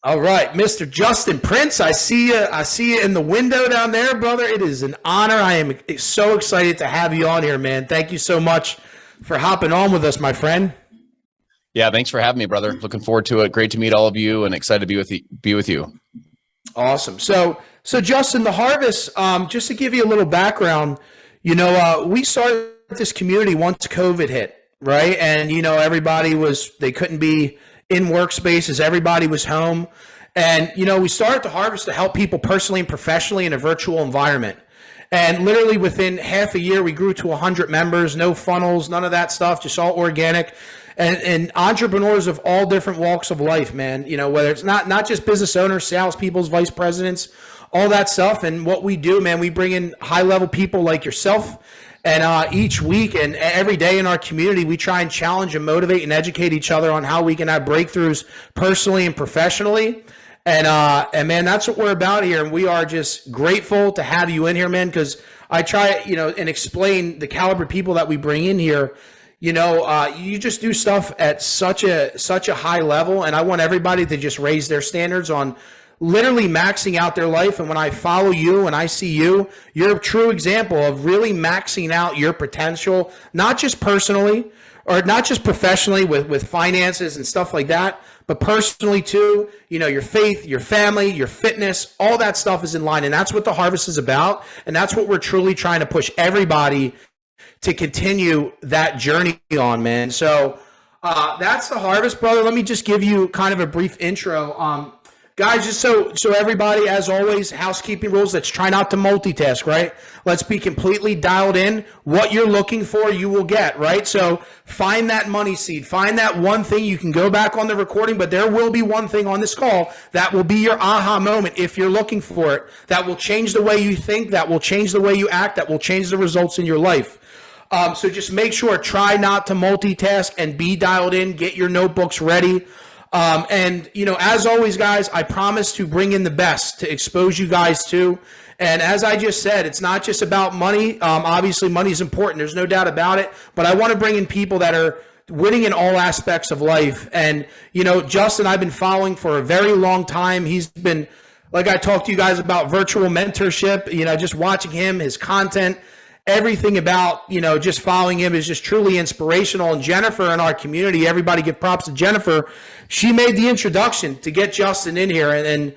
All right, Mr. Justin Prince, I see you. I see you in the window down there, brother. It is an honor. I am so excited to have you on here, man. Thank you so much for hopping on with us, my friend. Yeah, thanks for having me, brother. Looking forward to it. Great to meet all of you, and excited to be with you. Awesome. So Justin, the Harvest. Just to give you a little background, we started this community once COVID hit, right? And everybody they couldn't be in workspaces. Everybody was home. And, we started the Harvest to help people personally and professionally in a virtual environment. And literally within half a year, we grew to 100 members, no funnels, none of that stuff, just all organic. And entrepreneurs of all different walks of life, man, whether it's not just business owners, salespeople, vice presidents, all that stuff. And what we do, man, we bring in high level people like yourself. And each week and every day in our community, we try and challenge and motivate and educate each other on how we can have breakthroughs personally and professionally. And man, that's what we're about here. And we are just grateful to have you in here, man, because I try, and explain the caliber of people that we bring in here. You just do stuff at such a high level. And I want everybody to just raise their standards on literally maxing out their life. And when I follow you and I see you, you're a true example of really maxing out your potential, not just personally or not just professionally with finances and stuff like that, but personally too. Your faith, your family, your fitness, all that stuff is in line. And that's what the Harvest is about. And that's what we're truly trying to push everybody to continue that journey on, man. So that's the Harvest, brother. Let me just give you kind of a brief intro. Guys, just so everybody, as always, housekeeping rules, let's try not to multitask, right? Let's be completely dialed in. What you're looking for, you will get, right? So find that money seed. Find that one thing. You can go back on the recording, but there will be one thing on this call that will be your aha moment if you're looking for it. That will change the way you think. That will change the way you act. That will change the results in your life. So just make sure, try not to multitask and be dialed in. Get your notebooks ready. And as always, guys, I promise to bring in the best to expose you guys to. And as I just said, it's not just about money. Obviously, money is important. There's no doubt about it. But I want to bring in people that are winning in all aspects of life. And, Justin, I've been following for a very long time. He's been, like I talked to you guys about virtual mentorship, just watching him, his content. Everything about, just following him is just truly inspirational. And Jennifer in our community, everybody give props to Jennifer. She made the introduction to get Justin in here. And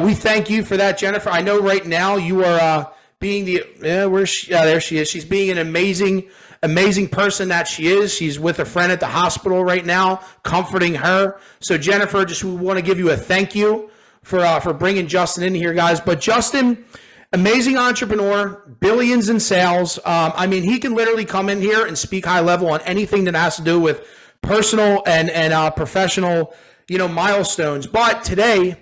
we thank you for that, Jennifer. I know right now you are being there she is. She's being an amazing person that she is. She's with a friend at the hospital right now, comforting her. So Jennifer, we want to give you a thank you for bringing Justin in here, guys. But Justin, amazing entrepreneur, billions in sales. He can literally come in here and speak high level on anything that has to do with personal and professional, milestones. But today,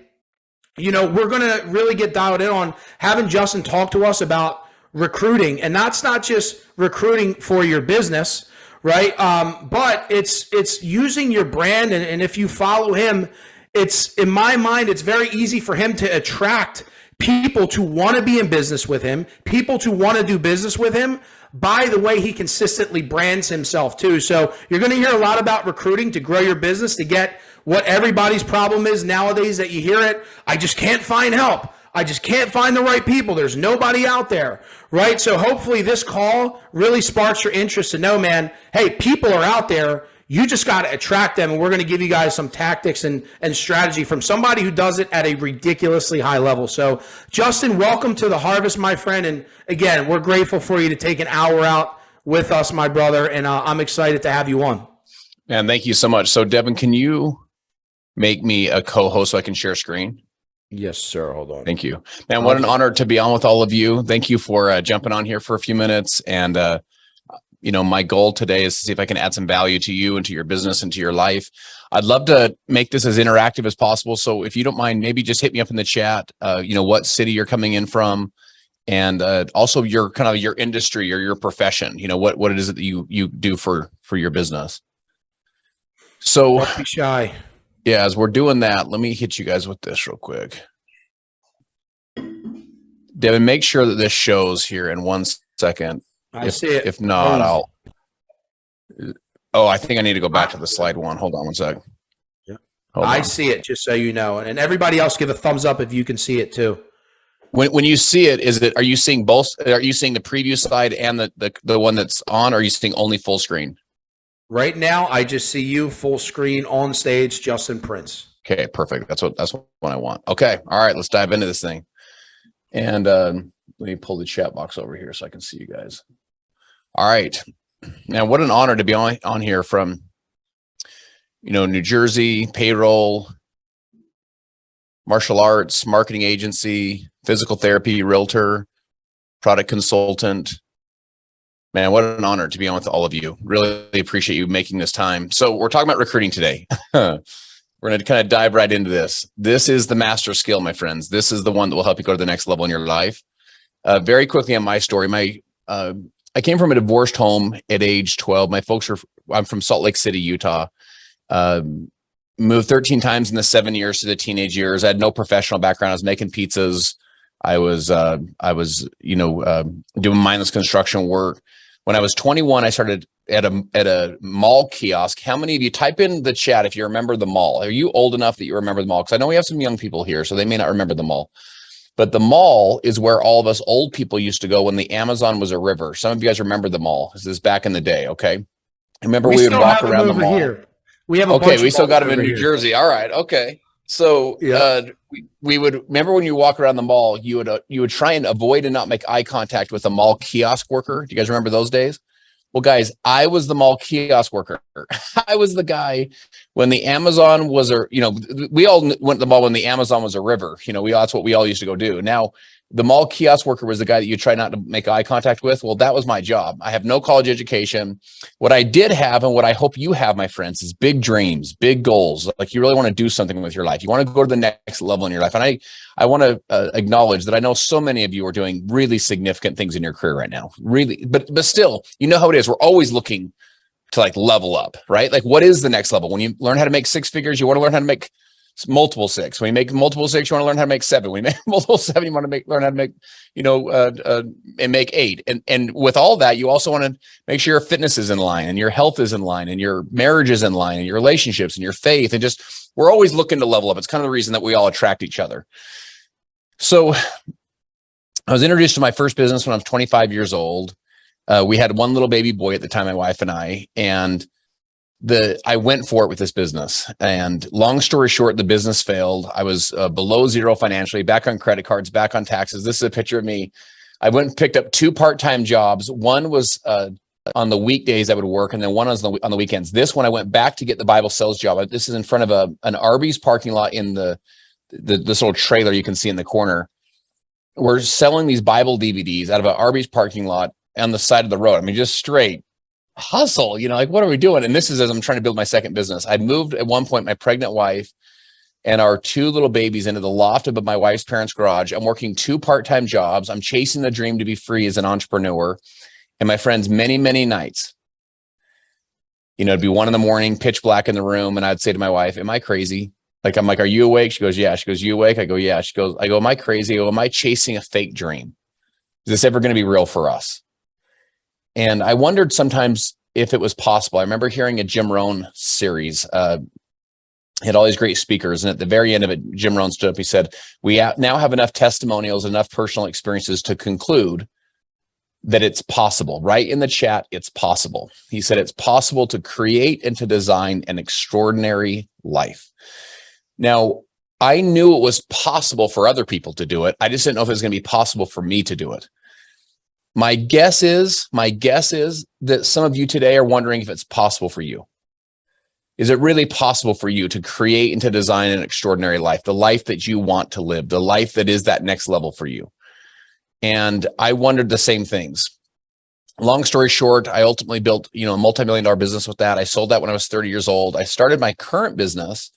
we're going to really get dialed in on having Justin talk to us about recruiting. And that's not just recruiting for your business, right? But it's using your brand. And if you follow him, in my mind, it's very easy for him to attract people to want to be in business with him, people to want to do business with him by the way he consistently brands himself too. So you're going to hear a lot about recruiting to grow your business, to get what everybody's problem is nowadays that you hear it. I just can't find help. I just can't find the right people. There's nobody out there, right? So hopefully this call really sparks your interest to know, man, hey, people are out there. You just got to attract them, and we're going to give you guys some tactics and strategy from somebody who does it at a ridiculously high level. So, Justin, welcome to the Harvest, my friend. And again, we're grateful for you to take an hour out with us, my brother, and I'm excited to have you on. Man, thank you so much. So, Devin, can you make me a co-host so I can share screen? Yes, sir. Hold on. Thank you. Man, what an honor to be on with all of you. Thank you for jumping on here for a few minutes. And my goal today is to see if I can add some value to you and to your business and to your life. I'd love to make this as interactive as possible. So if you don't mind, maybe just hit me up in the chat, what city you're coming in from, and also your kind of your industry or your profession, what it is that you do for your business. So don't be shy. Yeah, as we're doing that, let me hit you guys with this real quick. Devin, make sure that this shows here in 1 second. I see it. If not, I think I need to go back to the slide one. Hold on one sec. Yeah. Hold I on. see it, just so you know. And everybody else give a thumbs up if you can see it too. When you see it, are you seeing both? Are you seeing the preview slide and the one that's on, or are you seeing only full screen? Right now, I just see you full screen on stage, Justin Prince. Okay, perfect. That's what I want. Okay. All right, let's dive into this thing. And let me pull the chat box over here so I can see you guys. All right. Now, what an honor to be on here from, New Jersey, payroll, martial arts, marketing agency, physical therapy, realtor, product consultant. Man, what an honor to be on with all of you. Really appreciate you making this time. So we're talking about recruiting today. We're going to kind of dive right into this. This is the master skill, my friends. This is the one that will help you go to the next level in your life. Very quickly on my story, I came from a divorced home at age 12. I'm from Salt Lake City, Utah. Moved 13 times in the 7 years to the teenage years. I had no professional background. I was making pizzas. I was doing mindless construction work. When I was 21, I started at a mall kiosk. How many of you, type in the chat if you remember the mall? Are you old enough that you remember the mall? Because I know we have some young people here, so they may not remember the mall. But the mall is where all of us old people used to go when the Amazon was a river. Some of you guys remember the mall. This is back in the day, okay? I remember we would walk around the mall. Here. We have we still got them in New Jersey. All right, okay. So we would remember when you walk around the mall, you would try and avoid and not make eye contact with a mall kiosk worker. Do you guys remember those days? Well, guys, I was the mall kiosk worker. I was the guy when the Amazon was we all went to the mall when the Amazon was a river. That's what we all used to go do. Now, the mall kiosk worker was the guy that you try not to make eye contact with. Well, that was my job. I have no college education. What I did have, and what I hope you have, my friends, is big dreams, big goals. Like you really want to do something with your life. You want to go to the next level in your life. And I want to acknowledge that I know so many of you are doing really significant things in your career right now. Really, but still, you know how it is. We're always looking to level up, right? Like what is the next level? When you learn how to make six figures, you want to learn how to make multiple six. When you make multiple six, you want to learn how to make seven. When you make multiple seven, you want to learn how to make, and make eight. And with all that, you also want to make sure your fitness is in line and your health is in line and your marriage is in line and your relationships and your faith. And just, we're always looking to level up. It's kind of the reason that we all attract each other. So I was introduced to my first business when I was 25 years old. We had one little baby boy at the time, my wife and I, and I went for it with this business. And long story short, the business failed. I was below zero financially, back on credit cards, back on taxes. This is a picture of me. I went and picked up two part-time jobs. One was on the weekdays I would work, and then one was on the weekends. This one, I went back to get the Bible sales job. This is in front of an Arby's parking lot in this little trailer you can see in the corner. We're selling these Bible DVDs out of an Arby's parking lot on the side of the road. I mean, just straight hustle, what are we doing? And this is as I'm trying to build my second business. I moved at one point, my pregnant wife and our two little babies into the loft of my wife's parents' garage. I'm working two part-time jobs. I'm chasing the dream to be free as an entrepreneur. And my friends, many, many nights, it'd be 1 a.m, pitch black in the room. And I'd say to my wife, am I crazy? I'm like, are you awake? She goes, yeah. She goes, you awake? I go, yeah. I go, am I crazy? I go, am I chasing a fake dream? Is this ever going to be real for us? And I wondered sometimes if it was possible. I remember hearing a Jim Rohn series. He had all these great speakers. And at the very end of it, Jim Rohn stood up. He said, we now have enough testimonials, enough personal experiences to conclude that it's possible. Right in the chat, it's possible. He said, it's possible to create and to design an extraordinary life. Now, I knew it was possible for other people to do it. I just didn't know if it was going to be possible for me to do it. My guess is that some of you today are wondering if it's possible for you. Is it really possible for you to create and to design an extraordinary life, the life that you want to live, the life that is that next level for you? And I wondered the same things. Long story short, I ultimately built, a multi-million-dollar business with that. I sold that when I was 30 years old. I started my current business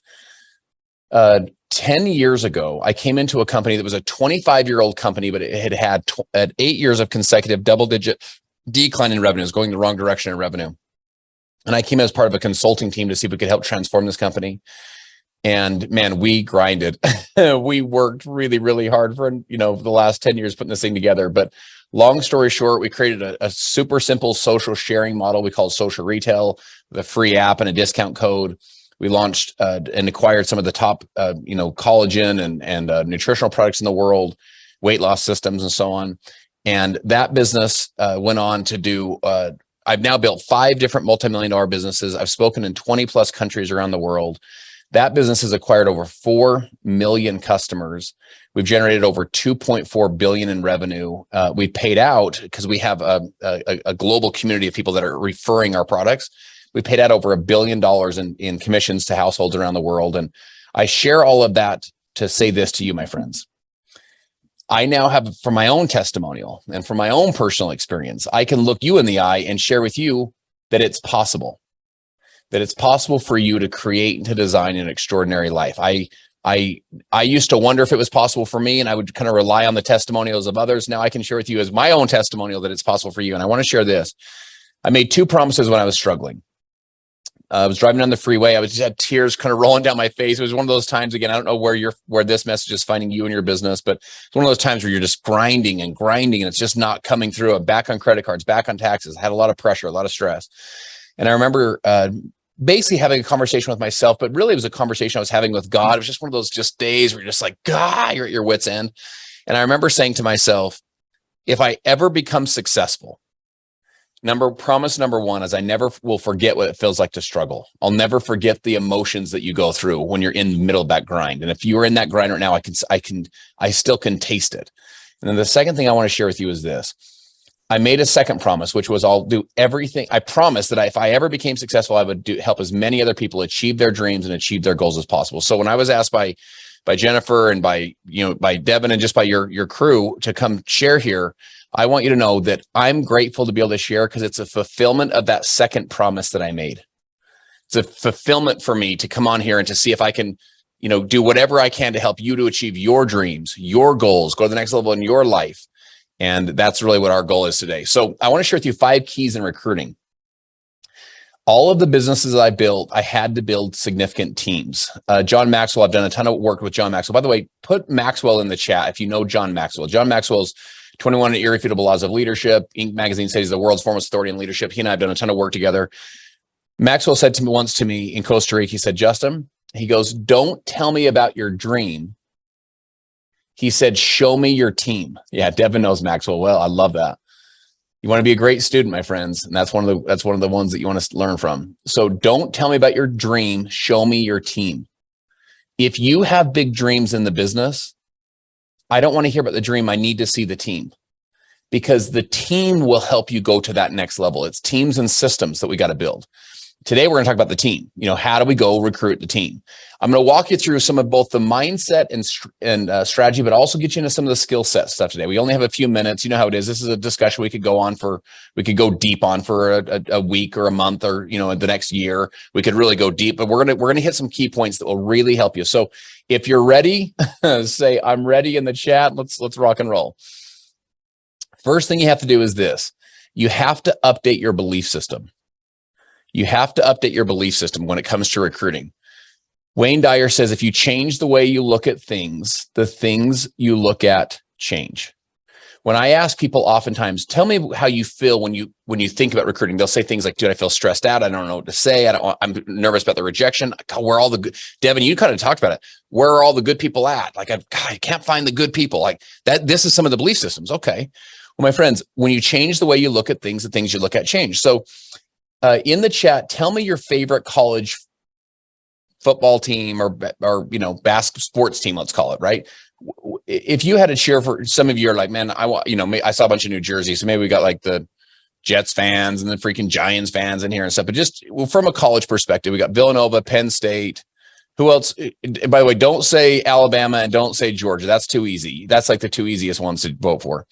10 years ago. I came into a company that was a 25-year-old company, but it had 8 years of consecutive double-digit decline in revenues, going the wrong direction in revenue. And I came as part of a consulting team to see if we could help transform this company. And man, we grinded. We worked really, really hard for, the last 10 years putting this thing together. But long story short, we created a super simple social sharing model we call social retail, with a free app and a discount code. We launched and acquired some of the top, collagen and nutritional products in the world, weight loss systems, and so on. And that business went on to do. I've now built 5 different multi-million-dollar businesses. I've spoken in 20 plus countries around the world. That business has acquired over 4 million customers. We've generated over 2.4 billion in revenue. We paid out, because we have a global community of people that are referring our products. We paid out over $1 billion in commissions to households around the world. And I share all of that to say this to you, my friends. I now have, from my own testimonial and from my own personal experience, I can look you in the eye and share with you that it's possible. That it's possible for you to create and to design an extraordinary life. I used to wonder if it was possible for me, and I would kind of rely on the testimonials of others. Now I can share with you as my own testimonial that it's possible for you. And I want to share this. I made 2 promises when I was struggling. I was driving down the freeway. I just had tears kind of rolling down my face. It was one of those times, again, I don't know where this message is finding you in your business, but it's one of those times where you're just grinding and it's just not coming through. I'm back on credit cards, back on taxes. I had a lot of pressure, a lot of stress. And I remember basically having a conversation with myself, but really it was a conversation I was having with God. It was just one of those just days where you're just like, God, you're at your wit's end. And I remember saying to myself, if I ever become successful, promise number 1 is I never will forget what it feels like to struggle. I'll never forget the emotions that you go through when you're in the middle of that grind. And if you are in that grind right now, I still can taste it. And then the second thing I want to share with you is this. I made a second promise, which was I'll do everything. I promised that if I ever became successful, I would help as many other people achieve their dreams and achieve their goals as possible. So when I was asked by Jennifer and by Devin and just by your crew to come share here, I want you to know that I'm grateful to be able to share, because it's a fulfillment of that second promise that I made. It's a fulfillment for me to come on here and to see if I can, do whatever I can to help you to achieve your dreams, your goals, go to the next level in your life. And that's really what our goal is today. So I want to share with you 5 keys in recruiting. All of the businesses that I built, I had to build significant teams. John Maxwell, I've done a ton of work with John Maxwell. By the way, put Maxwell in the chat if you know John Maxwell. John Maxwell's 21 Irrefutable Laws of Leadership. Inc. magazine says he's the world's foremost authority in leadership. He and I have done a ton of work together. Maxwell said to me once in Costa Rica, he said, Justin, he goes, don't tell me about your dream. He said, show me your team. Yeah, Devin knows Maxwell well. I love that. You want to be a great student, my friends, and that's one of the ones that you want to learn from. So don't tell me about your dream. Show me your team. If you have big dreams in the business, I don't want to hear about the dream. I need to see the team, because the team will help you go to that next level. It's teams and systems that we got to build. Today, we're going to talk about the team. How do we go recruit the team? I'm going to walk you through some of both the mindset and strategy, but also get you into some of the skill set stuff today. We only have a few minutes. You know how it is. This is a discussion we could go deep on for a week or a month or, the next year. We could really go deep, but we're going to hit some key points that will really help you. So if you're ready, say, I'm ready in the chat. Let's rock and roll. First thing you have to do is this. You have to update your belief system. You have to update your belief system when it comes to recruiting. Wayne Dyer says, if you change the way you look at things, the things you look at change. When I ask people oftentimes, tell me how you feel when you think about recruiting, they'll say things like, dude, I feel stressed out. I don't know what to say. I'm nervous about the rejection. Where are all the good, Devin, you kind of talked about it. Where are all the good people at? Like, I can't find the good people like that. This is some of the belief systems. Okay. Well, my friends, when you change the way you look at things, the things you look at change. So in the chat, tell me your favorite college football team or basketball sports team, let's call it, right? If you had to cheer for, some of you are like, man, I saw a bunch of New Jersey, so maybe we got like the Jets fans and the freaking Giants fans in here and stuff. But just from a college perspective, we got Villanova, Penn State. Who else? By the way, don't say Alabama and don't say Georgia. That's too easy. That's like the 2 easiest ones to vote for.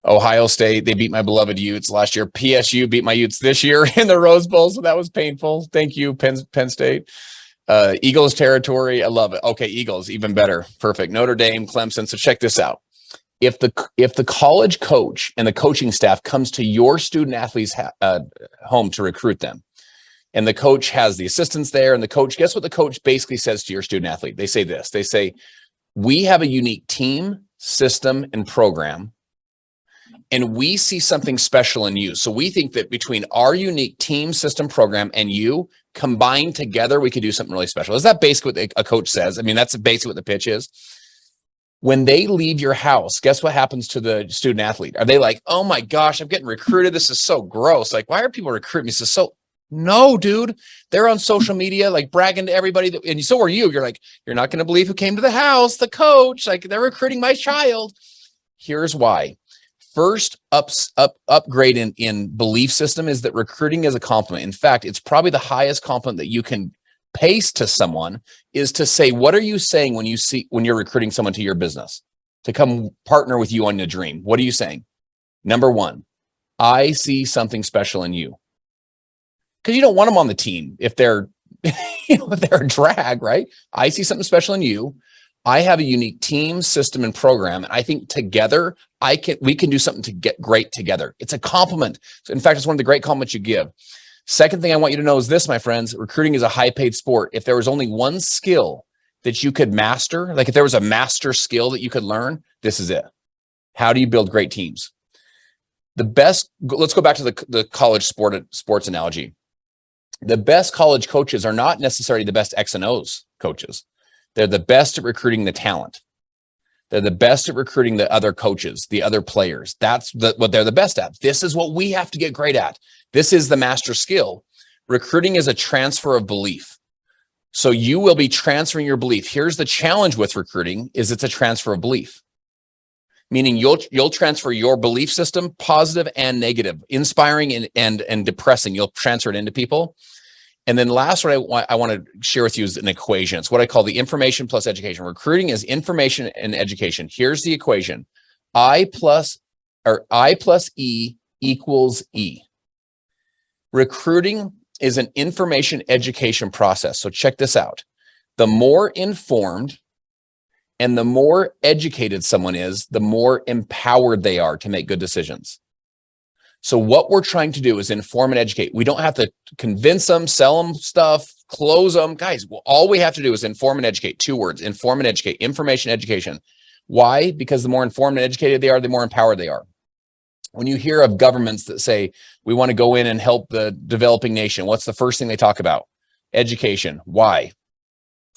Ohio State, they beat my beloved Utes last year. PSU beat my Utes this year in the Rose Bowl, so that was painful. Thank you, Penn State. Eagles territory, I love it. Okay, Eagles, even better. Perfect. Notre Dame, Clemson. So check this out. If the college coach and the coaching staff comes to your student athlete's home to recruit them, and the coach has the assistants there, and the coach, guess what the coach basically says to your student athlete? They say this. They say, we have a unique team, system, and program, and we see something special in you. So we think that between our unique team, system, program, and you, Combined together, we could do something really special. Is that basically what a coach says? I mean, that's basically what the pitch is. When they leave your house, guess what happens to the student athlete? Are they like, oh my gosh, I'm getting recruited. This is so gross. Like, why are people recruiting me? This is so, no, dude, they're on social media, like bragging to everybody. And so are you. You're like, you're not going to believe who came to the house, the coach, like they're recruiting my child. Here's why. First upgrade in belief system is that recruiting is a compliment. In fact, it's probably the highest compliment that you can pace to someone is to say, what are you saying when you're recruiting someone to your business to come partner with you on your dream? What are you saying? Number one, I see something special in you. Because you don't want them on the team if they're, if they're a drag, right? I see something special in you. I have a unique team, system, and program. And I think together we can do something to get great together. It's a compliment. So in fact, it's one of the great compliments you give. Second thing I want you to know is this, my friends, recruiting is a high paid sport. If there was only one skill that you could master, like if there was a master skill that you could learn, this is it. How do you build great teams? Let's go back to the college sports analogy. The best college coaches are not necessarily the best X and O's coaches. They're the best at recruiting the talent. They're the best at recruiting the other coaches, the other players. That's what they're the best at. This is what we have to get great at. This is the master skill. Recruiting is a transfer of belief. So you will be transferring your belief. Here's the challenge with recruiting is it's a transfer of belief. Meaning you'll transfer your belief system, positive and negative, inspiring and depressing. You'll transfer it into people. And then last one I want to share with you is an equation. It's what I call the information plus education. Recruiting is information and education. Here's the equation. I plus E equals E. Recruiting is an information education process. So check this out. The more informed and the more educated someone is, the more empowered they are to make good decisions. So what we're trying to do is inform and educate. We don't have to convince them, sell them stuff, close them. Guys, all we have to do is inform and educate. 2 words, inform and educate, information, education. Why? Because the more informed and educated they are, the more empowered they are. When you hear of governments that say, we want to go in and help the developing nation, what's the first thing they talk about? Education. Why?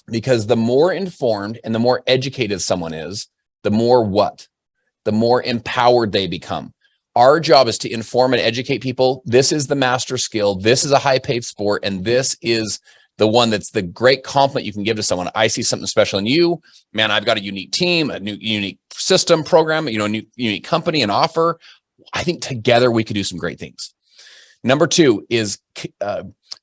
Because the more informed and the more educated someone is, the more what? The more empowered they become. Our job is to inform and educate people. This is the master skill. This is a high paid sport. And this is the one that's the great compliment you can give to someone. I see something special in you, man. I've got a unique team, a new unique system program, a new unique company and offer. I think together we could do some great things. Number 2 is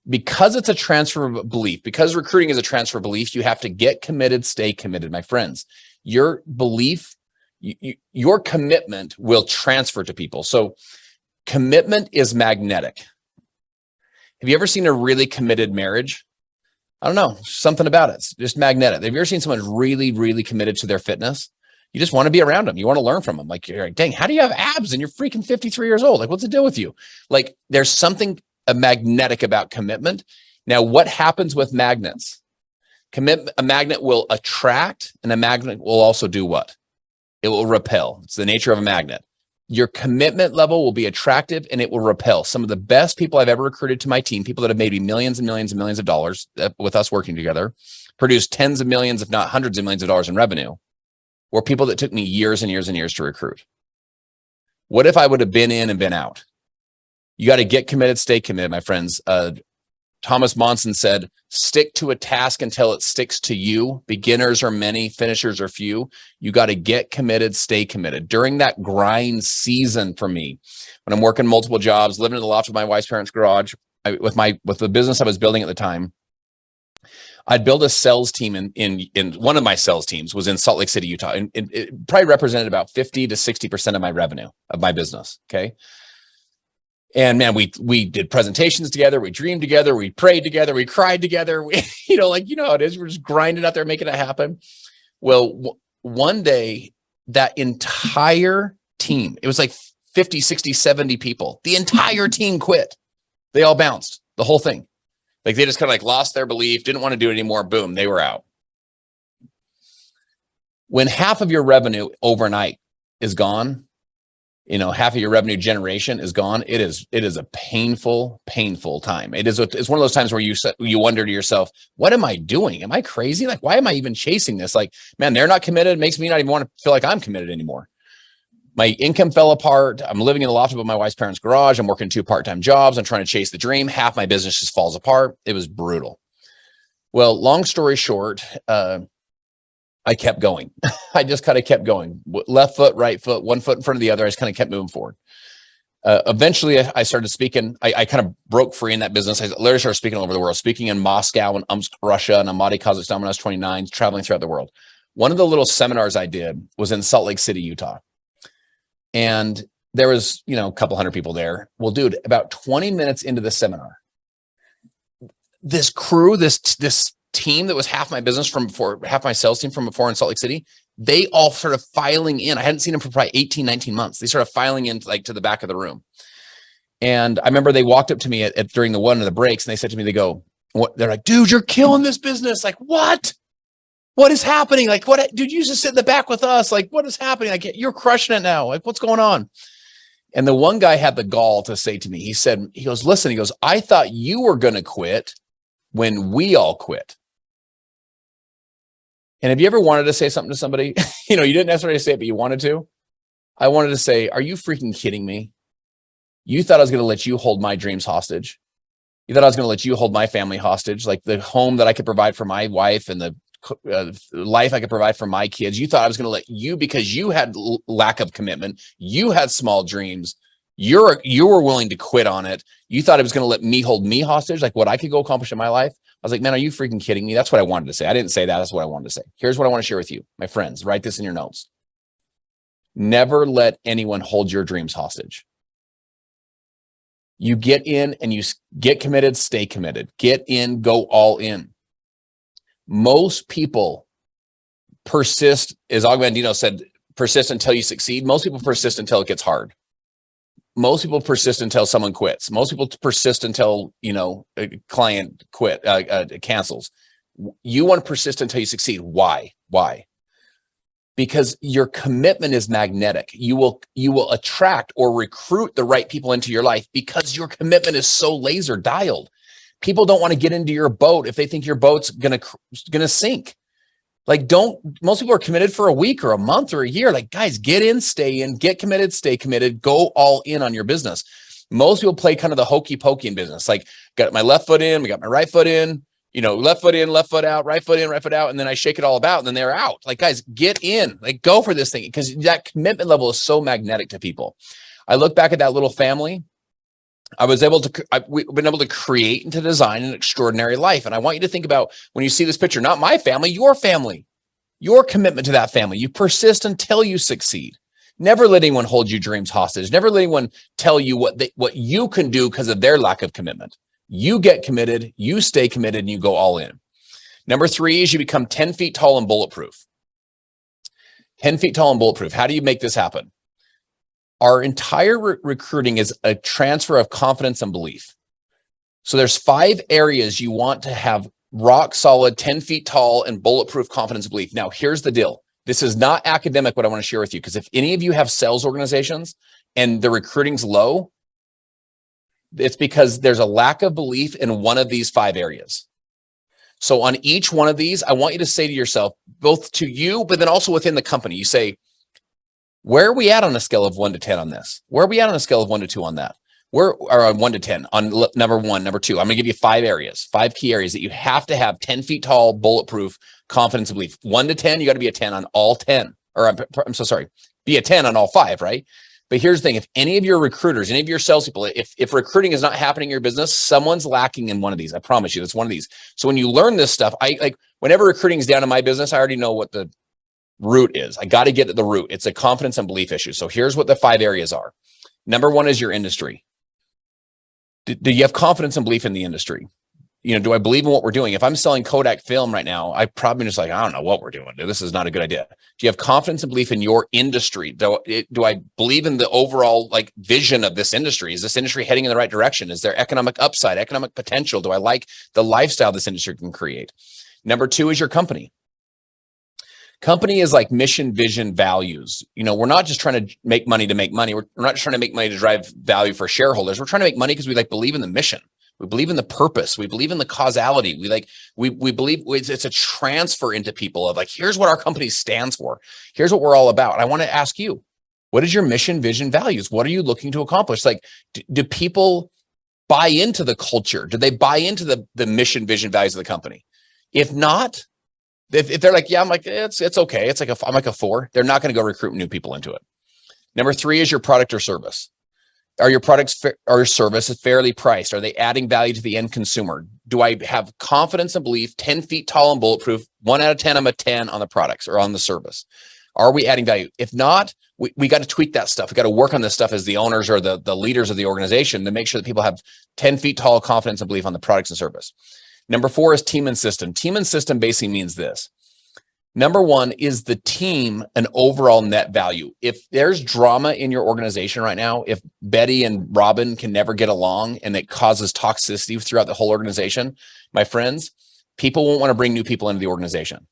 because it's a transfer of belief, because recruiting is a transfer of belief, you have to get committed, stay committed, my friends. Your belief, your commitment will transfer to people. So commitment is magnetic. Have you ever seen a really committed marriage? I don't know, something about it. It's just magnetic. Have you ever seen someone really, really committed to their fitness? You just want to be around them. You want to learn from them. Like, you're like, dang, how do you have abs and you're freaking 53 years old? Like, what's the deal with you? Like, there's something magnetic about commitment. Now, what happens with magnets? A magnet will attract and a magnet will also do what? It will repel. It's the nature of a magnet. Your commitment level will be attractive and it will repel. Some of the best people I've ever recruited to my team, people that have made me millions and millions and millions of dollars with us working together, produced tens of millions, if not hundreds of millions of dollars in revenue, were people that took me years and years and years to recruit. What if I would have been in and been out? You got to get committed, stay committed, my friends. Thomas Monson said, stick to a task until it sticks to you. Beginners are many, finishers are few. You got to get committed, stay committed. During that grind season for me, when I'm working multiple jobs, living in the loft of my wife's parents' garage, with the business I was building at the time, I'd build a sales team in one of my sales teams was in Salt Lake City, Utah. And it probably represented about 50 to 60% of my revenue of my business. Okay. And man, we did presentations together. We dreamed together. We prayed together. We cried together. We, how it is. We're just grinding out there, making it happen. Well, one day that entire team, it was like 50, 60, 70 people. The entire team quit. They all bounced, the whole thing. Like they just kind of like lost their belief, didn't want to do it anymore. Boom, they were out. When half of your revenue overnight is gone, half of your revenue generation is gone. It is a painful time. It's one of those times where you wonder to yourself, what am I doing? Am I crazy? Like, why am I even chasing this? Like, man, they're not committed. It makes me not even want to feel like I'm committed anymore. My income fell apart. I'm living in the loft above my wife's parents' garage. I'm working 2 part-time jobs. I'm trying to chase the dream. Half my business just falls apart. It was brutal. Well, long story short, I kept going. I just kind of kept going. Left foot, right foot, 1 foot in front of the other. I just kind of kept moving forward. Eventually, I started speaking. I kind of broke free in that business. I literally started speaking all over the world, speaking in Moscow and Omsk, Russia, and Almaty, Kazakhstan when I was 29, traveling throughout the world. One of the little seminars I did was in Salt Lake City, Utah. And there was, a couple hundred people there. Well, dude, about 20 minutes into the seminar, this crew, this team that was half my business from before, half my sales team from before in Salt Lake City, they all started filing in. I hadn't seen them for probably 18, 19 months. They started filing in like to the back of the room. And I remember they walked up to me during one of the breaks and they said to me, they're like, dude, you're killing this business. Like, what is happening? Like, dude, you just sit in the back with us. Like, what is happening? Like, you're crushing it now. Like, what's going on? And the one guy had the gall to say to me, he goes, listen, I thought you were going to quit when we all quit. And have you ever wanted to say something to somebody? You didn't necessarily say it, but you wanted to. I wanted to say, are you freaking kidding me? You thought I was going to let you hold my dreams hostage. You thought I was going to let you hold my family hostage, like the home that I could provide for my wife and the life I could provide for my kids. You thought I was going to let you, because you had lack of commitment. You had small dreams. You were willing to quit on it. You thought it was going to let me hold me hostage, like what I could go accomplish in my life. I was like, man, are you freaking kidding me? That's what I wanted to say. I didn't say that. That's what I wanted to say. Here's what I want to share with you, my friends. Write this in your notes. Never let anyone hold your dreams hostage. You get in and you get committed, stay committed. Get in, go all in. Most people persist, as Og Mandino said, persist until you succeed. Most people persist until it gets hard. Most people persist until someone quits. Most people persist until, a client cancels. You want to persist until you succeed. Why? Because your commitment is magnetic. You will attract or recruit the right people into your life because your commitment is so laser dialed. People don't want to get into your boat if they think your boat's gonna sink. Like, most people are committed for a week or a month or a year. Like, guys, get in, stay in, get committed, stay committed, go all in on your business. Most people play kind of the hokey pokey in business. Like, got my left foot in, we got my right foot in, left foot in, left foot out, right foot in, right foot out. And then I shake it all about and then they're out. Like, guys, get in, like, go for this thing, because that commitment level is so magnetic to people. I look back at that little family. We've been able to create and to design an extraordinary life. And I want you to think about, when you see this picture, not my family, your commitment to that family. You persist until you succeed. Never let anyone hold your dreams hostage. Never let anyone tell you what you can do because of their lack of commitment. You get committed, you stay committed, and you go all in. Number 3 is you become 10 feet tall and bulletproof. 10 feet tall and bulletproof. How do you make this happen? Our entire recruiting is a transfer of confidence and belief. So there's 5 areas you want to have rock solid, 10 feet tall and bulletproof confidence and belief. Now, here's the deal. This is not academic, what I want to share with you, because if any of you have sales organizations and the recruiting's low, it's because there's a lack of belief in one of these 5 areas. So on each one of these, I want you to say to yourself, both to you, but then also within the company, you say, where are we at on a scale of 1 to 10 on this? Where are we at on a scale of 1 to 2 on that? Where are on 1 to 10 on number 1, number 2? I'm going to give you 5 areas, 5 key areas that you have to have 10 feet tall, bulletproof, confidence and belief. 1 to 10, you got to be a 10 on all 10. Or I'm so sorry, be a 10 on all 5, right? But here's the thing. If any of your recruiters, any of your salespeople, if recruiting is not happening in your business, someone's lacking in one of these. I promise you, that's one of these. So when you learn this stuff, whenever recruiting is down in my business, I already know what the root is. I got to get at the root. It's a confidence and belief issue. So here's what the 5 areas are. Number 1 is your industry. Do you have confidence and belief in the industry? Do I believe in what we're doing? If I'm selling Kodak film right now, I probably just like, I don't know what we're doing. This is not a good idea. Do you have confidence and belief in your industry? Do I believe in the overall vision of this industry? Is this industry heading in the right direction? Is there economic upside, economic potential? Do I like the lifestyle this industry can create? Number 2 is your company. Company is like mission, vision, values. We're not just trying to make money to make money. We're not just trying to make money to drive value for shareholders. We're trying to make money because we believe in the mission. We believe in the purpose. We believe in the causality. We believe it's a transfer into people of like, here's what our company stands for. Here's what we're all about. And I want to ask you, what is your mission, vision, values? What are you looking to accomplish? Like, do people buy into the culture? Do they buy into the mission, vision, values of the company? If not, if they're like, yeah, I'm like, it's okay. I'm like a 4. They're not going to go recruit new people into it. Number 3 is your product or service. Are your products or service fairly priced? Are they adding value to the end consumer? Do I have confidence and belief, 10 feet tall and bulletproof, 1 out of 10, I'm a 10 on the products or on the service? Are we adding value? If not, we got to tweak that stuff. We got to work on this stuff as the owners or the leaders of the organization to make sure that people have 10 feet tall confidence and belief on the products and service. Number 4 is team and system. Team and system basically means this. Number 1 is the team an overall net value. If there's drama in your organization right now, if Betty and Robin can never get along and it causes toxicity throughout the whole organization, my friends, people won't want to bring new people into the organization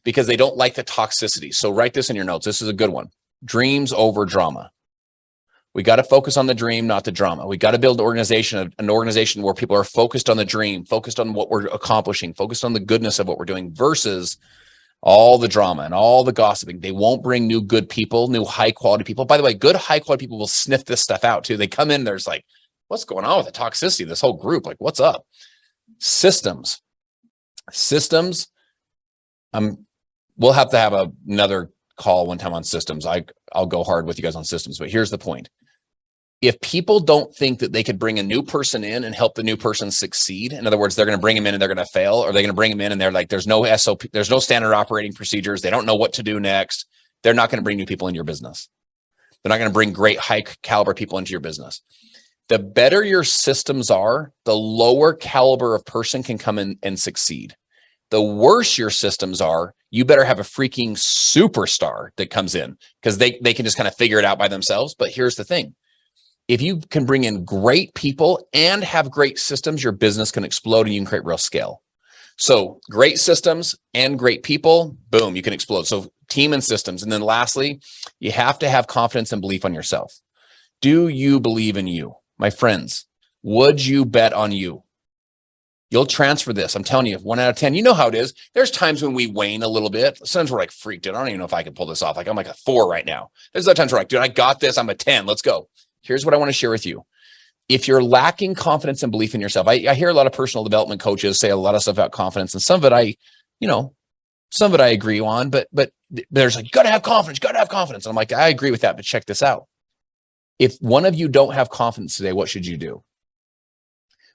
because they don't like the toxicity. So write this in your notes. This is a good one. Dreams over drama. We got to focus on the dream, not the drama. We got to build an organization where people are focused on the dream, focused on what we're accomplishing, focused on the goodness of what we're doing versus all the drama and all the gossiping. They won't bring new good people, new high quality people. By the way, good high quality people will sniff this stuff out too. They come in, there's like, what's going on with the toxicity of this whole group? Like, what's up? Systems. We'll have to have another call one time on systems. I'll go hard with you guys on systems, but here's the point. If people don't think that they could bring a new person in and help the new person succeed, in other words, they're going to bring them in and they're going to fail, or they're going to bring them in and they're like, there's no SOP, there's no standard operating procedures. They don't know what to do next. They're not going to bring new people in your business. They're not going to bring great high caliber people into your business. The better your systems are, the lower caliber of person can come in and succeed. The worse your systems are, you better have a freaking superstar that comes in because they can just kind of figure it out by themselves. But here's the thing. If you can bring in great people and have great systems, your business can explode and you can create real scale. So great systems and great people, boom, you can explode. So team and systems. And then lastly, you have to have confidence and belief on yourself. Do you believe in you? My friends, would you bet on you? You'll transfer this. I'm telling you, 1 out of 10, you know how it is. There's times when we wane a little bit. Sometimes we're like freaked out. I don't even know if I can pull this off. Like I'm like a 4 right now. There's other times we're like, dude, I got this. I'm a 10. Let's go. Here's what I want to share with you. If you're lacking confidence and belief in yourself, I hear a lot of personal development coaches say a lot of stuff about confidence, and some of it I agree on, but there's like, you got to have confidence, And I'm like, I agree with that, but check this out. If one of you don't have confidence today, what should you do?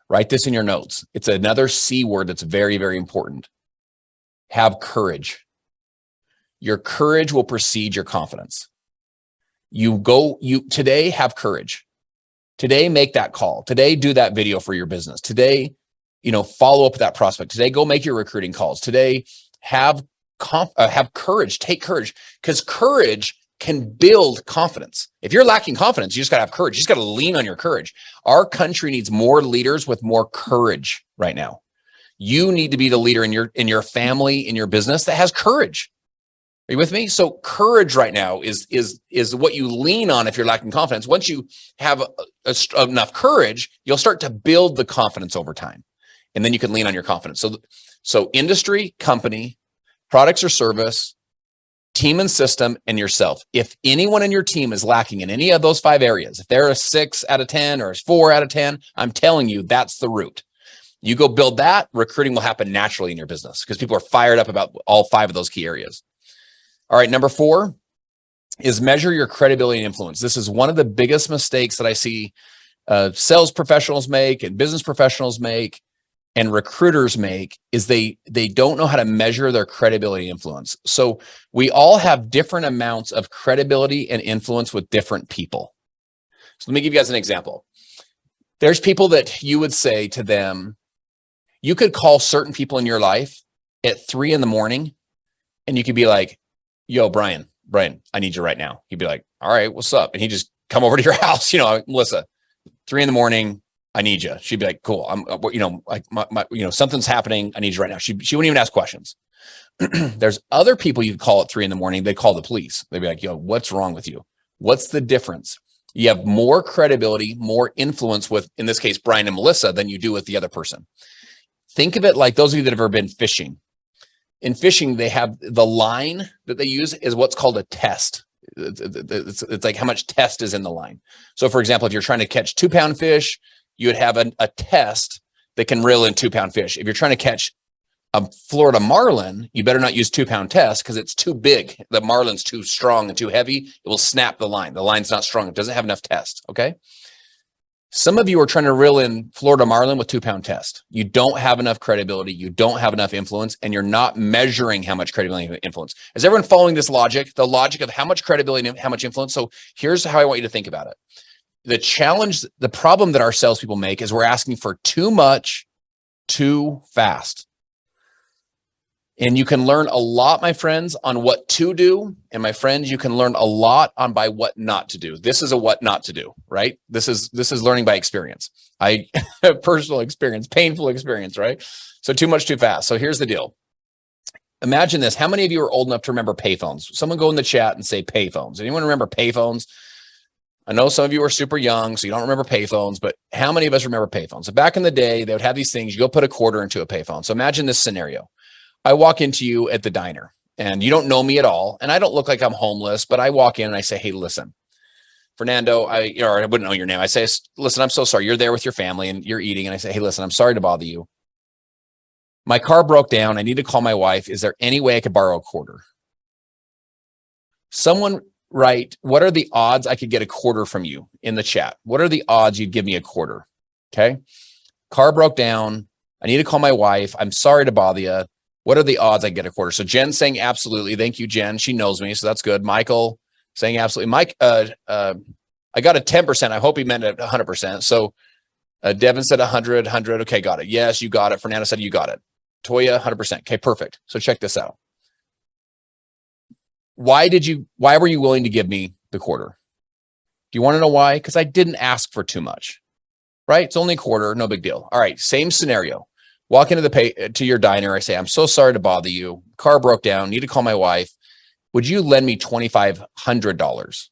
Write this in your notes. It's another C word that's very, very important. Have courage. Your courage will precede your confidence. Today have courage. Today make that call. Today do that video for your business. Today, follow up with that prospect. Today go make your recruiting calls. Today have courage. Take courage, because courage can build confidence. If you're lacking confidence, you just got to have courage. You just got to lean on your courage. Our country needs more leaders with more courage right now. You need to be the leader in your family, in your business that has courage. Are you with me? So courage right now is what you lean on if you're lacking confidence. Once you have enough courage, you'll start to build the confidence over time. And then you can lean on your confidence. So industry, company, products or service, team and system, and yourself. If anyone in your team is lacking in any of those 5 areas, if they're a 6 out of 10 or a 4 out of 10, I'm telling you, that's the root. You go build that, recruiting will happen naturally in your business because people are fired up about all 5 of those key areas. All right, number 4 is measure your credibility and influence. This is one of the biggest mistakes that I see sales professionals make and business professionals make and recruiters make, is they don't know how to measure their credibility and influence. So we all have different amounts of credibility and influence with different people. So let me give you guys an example. There's people that you would say to them, you could call certain people in your life at 3 a.m. and you could be like, yo, Brian, I need you right now. He'd be like, all right, what's up? And he'd just come over to your house, Melissa, 3 a.m, I need you. She'd be like, cool. I'm, something's happening. I need you right now. She wouldn't even ask questions. There's other people you call at 3 a.m. They call the police. They'd be like, yo, what's wrong with you? What's the difference? You have more credibility, more influence with, in this case, Brian and Melissa than you do with the other person. Think of it like those of you that have ever been fishing. In fishing, they have the line that they use is what's called a test. It's like how much test is in the line. So for example, if you're trying to catch 2-pound fish, you would have a test that can reel in 2-pound fish. If you're trying to catch a Florida marlin, you better not use 2-pound test because it's too big. The marlin's too strong and too heavy. It will snap the line. The line's not strong. It doesn't have enough test. Okay. Some of you are trying to reel in Florida marlin with 2-pound test. You don't have enough credibility. You don't have enough influence, and you're not measuring how much credibility and influence. Is everyone following this logic? The logic of how much credibility and how much influence? So here's how I want you to think about it. The challenge, the problem that our salespeople make is we're asking for too much, too fast. And you can learn a lot, my friends, on what to do. And my friends, you can learn a lot on by what not to do. This is a what not to do, right? This is learning by experience. I have personal experience, painful experience, right? So too much, too fast. So here's the deal. Imagine this. How many of you are old enough to remember payphones? Someone go in the chat and say payphones. Anyone remember payphones? I know some of you are super young, so you don't remember payphones, but how many of us remember payphones? So back in the day, they would have these things. You go put a quarter into a payphone. So imagine this scenario. I walk into you at the diner and you don't know me at all. And I don't look like I'm homeless, but I walk in and I say, hey, listen, Fernando, I wouldn't know your name. I say, listen, I'm so sorry. You're there with your family and you're eating. And I say, hey, listen, I'm sorry to bother you. My car broke down. I need to call my wife. Is there any way I could borrow a quarter? Someone write, what are the odds I could get a quarter from you in the chat? What are the odds you'd give me a quarter? Okay. Car broke down. I need to call my wife. I'm sorry to bother you. What are the odds I get a quarter? So Jen's saying absolutely. Thank you, Jen. She knows me, so that's good. Michael saying absolutely. Mike, I got a 10%. I hope he meant it 100%. So Devin said 100. Okay, got it. Yes, you got it. Fernando said you got it. Toya, 100%. Okay, perfect. So check this out. Why were you willing to give me the quarter? Do you want to know why? Because I didn't ask for too much, right? It's only a quarter, no big deal. All right, same scenario. Walk into to your diner. I say, I'm so sorry to bother you. Car broke down. Need to call my wife. Would you lend me $2,500?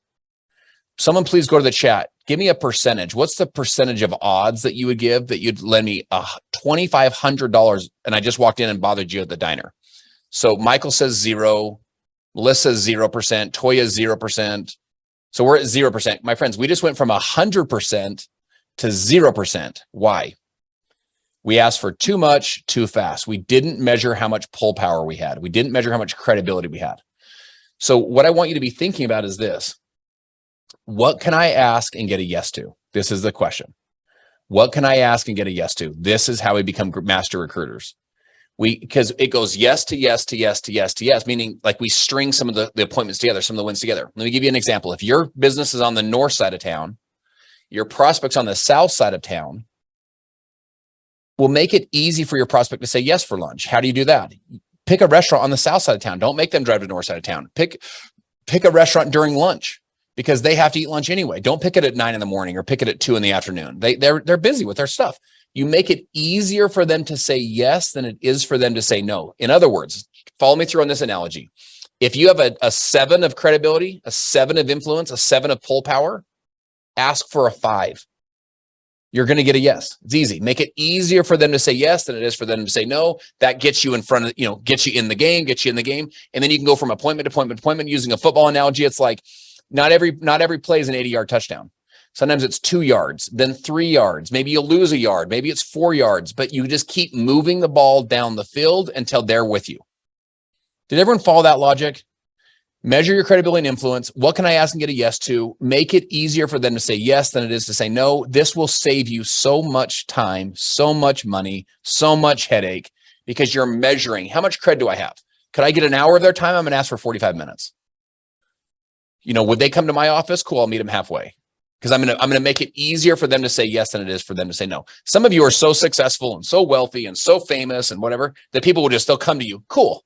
Someone please go to the chat. Give me a percentage. What's the percentage of odds that you would give that you'd lend me $2,500? And I just walked in and bothered you at the diner. So Michael says 0. Melissa 0%. Toya 0%. So we're at 0%. My friends, we just went from 100% to 0%. Why? We asked for too much, too fast. We didn't measure how much pull power we had. We didn't measure how much credibility we had. So what I want you to be thinking about is this. What can I ask and get a yes to? This is the question. What can I ask and get a yes to? This is how we become master recruiters. Because it goes yes to yes to yes to yes to yes, meaning like we string some of the appointments together, some of the wins together. Let me give you an example. If your business is on the north side of town, your prospect's on the south side of town, will make it easy for your prospect to say yes for lunch. How do you do that? Pick a restaurant on the south side of town. Don't make them drive to the north side of town. Pick a restaurant during lunch because they have to eat lunch anyway. Don't pick it at 9 a.m. or pick it at 2 p.m. They're busy with their stuff. You make it easier for them to say yes than it is for them to say no. In other words, follow me through on this analogy. If you have a 7 of credibility, a 7 of influence, a 7 of pull power, ask for a 5. You're going to get a yes. It's easy. Make it easier for them to say yes than it is for them to say no. That gets you in front of, gets you in the game. And then you can go from appointment to appointment to appointment. Using a football analogy, it's like not every play is an 80-yard touchdown. Sometimes it's 2 yards, then 3 yards. Maybe you'll lose a yard. Maybe it's 4 yards, but you just keep moving the ball down the field until they're with you. Did everyone follow that logic? Measure your credibility and influence. What can I ask and get a yes to? Make it easier for them to say yes than it is to say no. This will save you so much time, so much money, so much headache because you're measuring how much cred do I have? Could I get an hour of their time? I'm going to ask for 45 minutes. Would they come to my office? Cool. I'll meet them halfway because I'm going to make it easier for them to say yes than it is for them to say no. Some of you are so successful and so wealthy and so famous and whatever that people will just still come to you. Cool.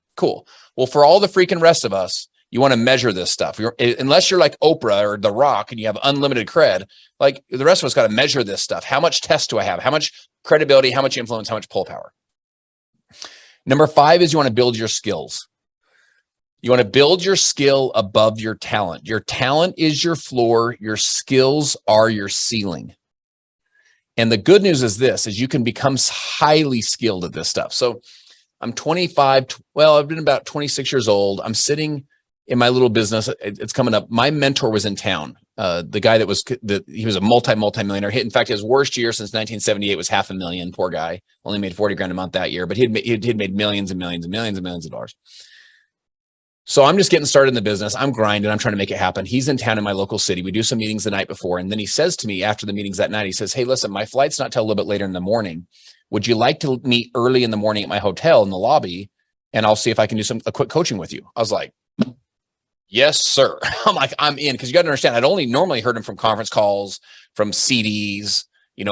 Well, for all the freaking rest of us, you want to measure this stuff. Unless you're like Oprah or The Rock and you have unlimited cred, like the rest of us got to measure this stuff. How much test do I have? How much credibility? How much influence? How much pull power? Number 5 is you want to build your skills. You want to build your skill above your talent. Your talent is your floor. Your skills are your ceiling. And the good news is this, is you can become highly skilled at this stuff. So I'm 25. Well, I've been about 26 years old. I'm sitting in my little business. It's coming up. My mentor was in town. The guy he was a multi-millionaire. In fact, his worst year since 1978 was $500,000. Poor guy. Only made 40 grand a month that year, but he'd made millions and millions and millions and millions of dollars. So I'm just getting started in the business. I'm grinding. I'm trying to make it happen. He's in town in my local city. We do some meetings the night before. And then he says to me after the meetings that night, he says, hey, listen, my flight's not till a little bit later in the morning. Would you like to meet early in the morning at my hotel in the lobby? And I'll see if I can do a quick coaching with you. I was like, yes, sir. I'm like, I'm in. Cause you got to understand, I'd only normally heard him from conference calls, from CDs,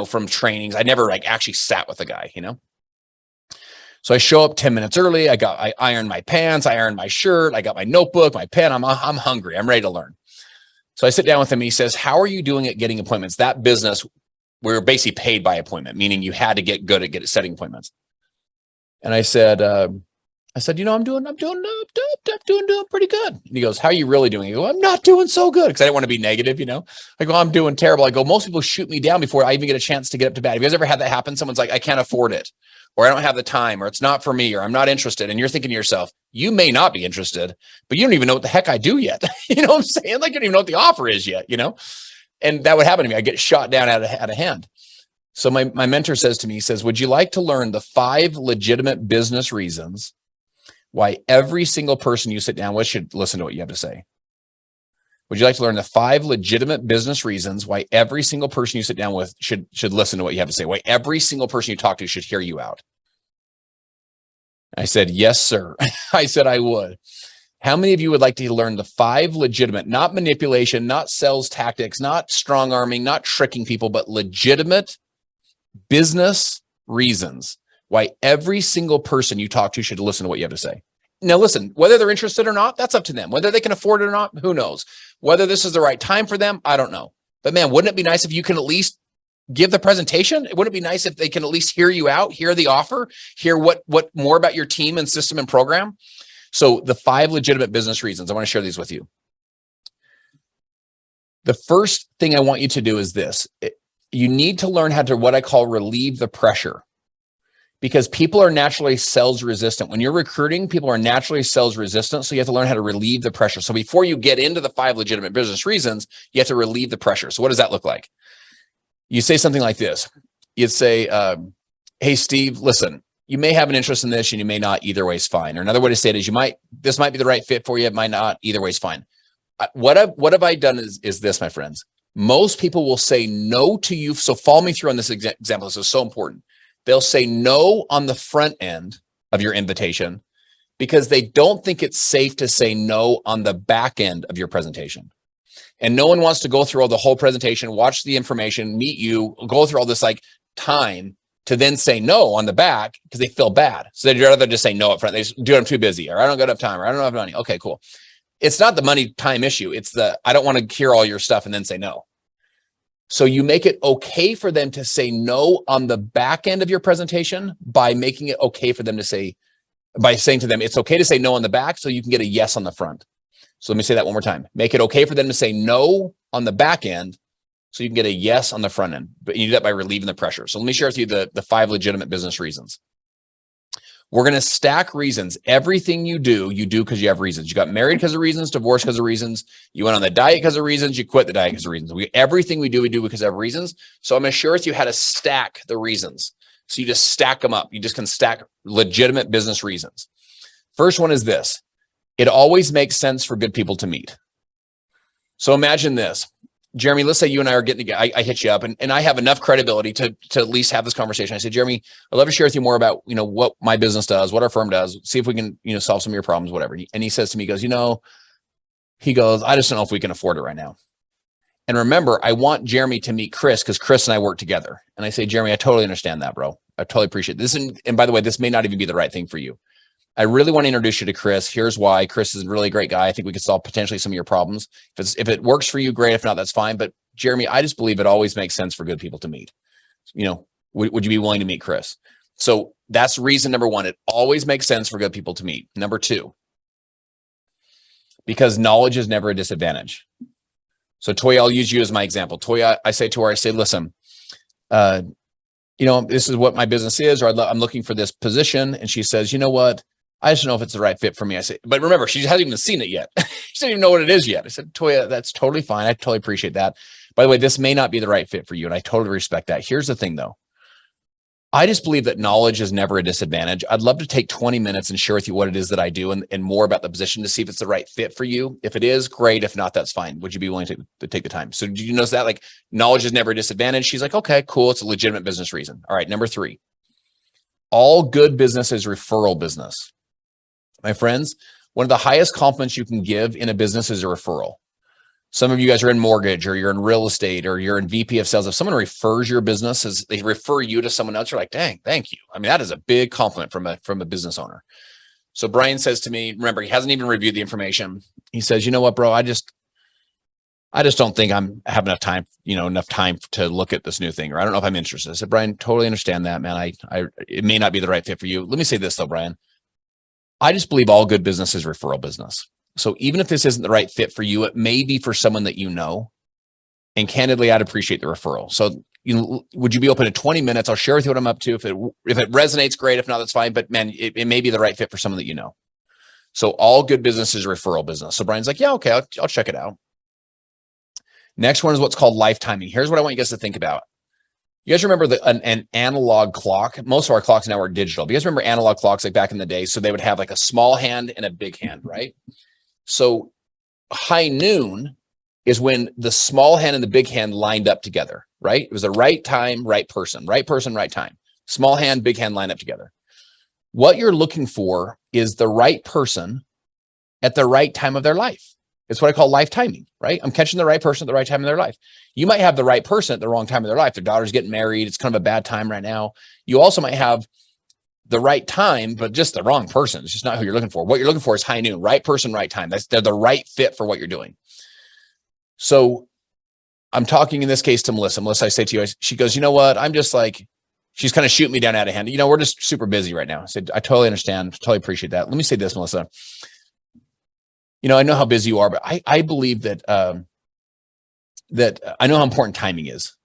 from trainings. I never actually sat with a guy, So I show up 10 minutes early. I ironed my pants. I ironed my shirt. I got my notebook, my pen. I'm hungry. I'm ready to learn. So I sit down with him. He says, how are you doing at getting appointments? That business, we're basically paid by appointment, meaning you had to get good at setting appointments. And I said, I'm doing pretty good. And he goes, how are you really doing? I go, I'm not doing so good. Cause I didn't want to be negative, I go, I'm doing terrible. I go, most people shoot me down before I even get a chance to get up to bat. Have you guys ever had that happen? Someone's like, I can't afford it, or I don't have the time, or it's not for me, or I'm not interested. And you're thinking to yourself, you may not be interested, but you don't even know what the heck I do yet. You know what I'm saying? Like, you don't even know what the offer is yet, and that would happen to me. I get shot down out of hand. So my mentor says to me, he says, would you like to learn the 5 legitimate business reasons why every single person you sit down with should listen to what you have to say? Would you like to learn the 5 legitimate business reasons why every single person you sit down with should listen to what you have to say? Why every single person you talk to should hear you out? I said, yes, sir. I said, I would. How many of you would like to learn the 5 legitimate, not manipulation, not sales tactics, not strong arming, not tricking people, but legitimate business reasons why every single person you talk to should listen to what you have to say? Now, listen, whether they're interested or not, that's up to them. Whether they can afford it or not, who knows? Whether this is the right time for them, I don't know. But man, wouldn't it be nice if you can at least give the presentation? Wouldn't it be nice if they can at least hear you out, hear the offer, hear what more about your team and system and program? So the 5 legitimate business reasons, I want to share these with you. The first thing I want you to do is this. You need to learn how to, what I call, relieve the pressure. Because people are naturally sales resistant. When you're recruiting, people are naturally sales resistant. So you have to learn how to relieve the pressure. So before you get into the 5 legitimate business reasons, you have to relieve the pressure. So what does that look like? You say something like this. You'd say, hey, Steve, listen, you may have an interest in this and you may not. Either way is fine. Or another way to say it is this might be the right fit for you. It might not. Either way is fine. What have I done is this, my friends. Most people will say no to you. So follow me through on this example. This is so important. They'll say no on the front end of your invitation because they don't think it's safe to say no on the back end of your presentation. And no one wants to go through all the whole presentation, watch the information, meet you, go through all this time to then say no on the back because they feel bad. So they'd rather just say no up front. They just, dude, I'm too busy, or I don't got enough time, or I don't have money. Okay, cool. It's not the money time issue. It's I don't want to hear all your stuff and then say no. So you make it okay for them to say no on the back end of your presentation by making it okay for them to say, by saying to them, it's okay to say no on the back so you can get a yes on the front. So let me say that one more time. Make it okay for them to say no on the back end so you can get a yes on the front end. But you do that by relieving the pressure. So let me share with you the 5 legitimate business reasons. We're going to stack reasons. Everything you do because you have reasons. You got married because of reasons, divorced because of reasons. You went on the diet because of reasons. You quit the diet because of reasons. Everything we do because of reasons. So I'm going to share with you how to stack the reasons. So you just stack them up. You just can stack legitimate business reasons. First one is this. It always makes sense for good people to meet. So imagine this. Jeremy, let's say you and I are getting together. I hit you up and I have enough credibility to at least have this conversation. I said, Jeremy, I'd love to share with you more about, what my business does, what our firm does, see if we can, solve some of your problems, whatever. And he says to me, he goes, I just don't know if we can afford it right now. And remember, I want Jeremy to meet Chris because Chris and I work together. And I say, Jeremy, I totally understand that, bro. I totally appreciate this. And by the way, this may not even be the right thing for you. I really want to introduce you to Chris. Here's why. Chris is a really great guy. I think we could solve potentially some of your problems. If it works for you, great. If not, that's fine. But Jeremy, I just believe it always makes sense for good people to meet. Would you be willing to meet Chris? So that's reason number one. It always makes sense for good people to meet. Number two, because knowledge is never a disadvantage. So Toya, I'll use you as my example. Toya, I say to her, I say, listen, this is what my business is, or I'm looking for this position. And she says, you know what? I just don't know if it's the right fit for me. I say, but remember, she hasn't even seen it yet. She doesn't even know what it is yet. I said, Toya, that's totally fine. I totally appreciate that. By the way, this may not be the right fit for you. And I totally respect that. Here's the thing though. I just believe that knowledge is never a disadvantage. I'd love to take 20 minutes and share with you what it is that I do and more about the position to see if it's the right fit for you. If it is, great. If not, that's fine. Would you be willing to take the time? So did you notice that? Like, knowledge is never a disadvantage. She's like, okay, cool. It's a legitimate business reason. All right. Number three, all good business is referral business. My friends, one of the highest compliments you can give in a business is a referral. Some of you guys are in mortgage or you're in real estate or you're in VP of sales. If someone refers your business, as they refer you to someone else, you're like, dang, thank you. I mean, that is a big compliment from a business owner. So Brian says to me, remember, he hasn't even reviewed the information. He says, you know what, bro, I just don't think I'm have enough time to look at this new thing, or I don't know if I'm interested. I said, Brian, totally understand that, man. It may not be the right fit for you. Let me say this though, Brian. I just believe all good business is referral business. So even if this isn't the right fit for you, it may be for someone that you know. And candidly, I'd appreciate the referral. So, would you be open to 20 minutes? I'll share with you what I'm up to. If it resonates, great. If not, that's fine. But man, it may be the right fit for someone that you know. So all good business is referral business. So Brian's like, yeah, okay, I'll check it out. Next one is what's called lifetiming. Here's what I want you guys to think about. You guys remember an analog clock? Most of our clocks now are digital. But you guys remember analog clocks like back in the day? So they would have like a small hand and a big hand, right? So high noon is when the small hand and the big hand lined up together, right? It was the right time, right person, right time. Small hand, big hand line up together. What you're looking for is the right person at the right time of their life. It's what I call life timing, right? I'm catching the right person at the right time of their life. You might have the right person at the wrong time of their life. Their daughter's getting married. It's kind of a bad time right now. You also might have the right time, but just the wrong person. It's just not who you're looking for. What you're looking for is high noon, right person, right time. They're the right fit for what you're doing. So I'm talking in this case to Melissa. Melissa, I say to you, she goes, you know what? I'm just like, she's kind of shooting me down out of hand. We're just super busy right now. I said, I totally understand. Totally appreciate that. Let me say this, Melissa. I know how busy you are, but I believe that I know how important timing is.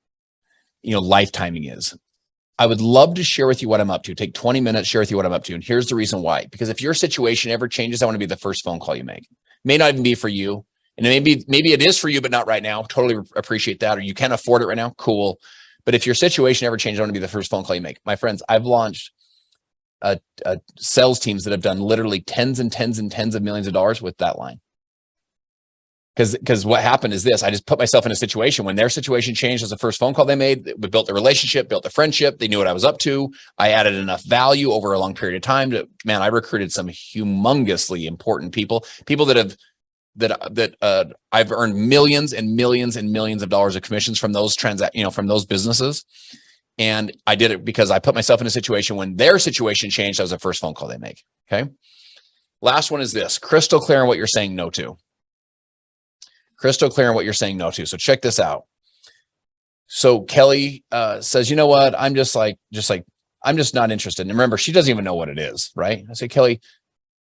Life timing is. I would love to share with you what I'm up to. Take 20 minutes, share with you what I'm up to. And here's the reason why. Because if your situation ever changes, I want to be the first phone call you make. May not even be for you. And maybe it is for you, but not right now. Totally appreciate that. Or you can't afford it right now. Cool. But if your situation ever changes, I want to be the first phone call you make. My friends, I've launched sales teams that have done literally tens and tens and tens of millions of dollars with that line. Because what happened is this, I just put myself in a situation when their situation changed as the first phone call they made. We built the relationship, built the friendship. They knew what I was up to. I added enough value over a long period of time I recruited some humongously important people that I've earned millions and millions and millions of dollars of commissions from those from those businesses. And I did it because I put myself in a situation when their situation changed. That was the first phone call they make. Okay. Last one is this: crystal clear on what you're saying no to. Crystal clear on what you're saying no to. So check this out. So Kelly says, you know what? I'm just not interested. And remember, she doesn't even know what it is, right? I say, Kelly,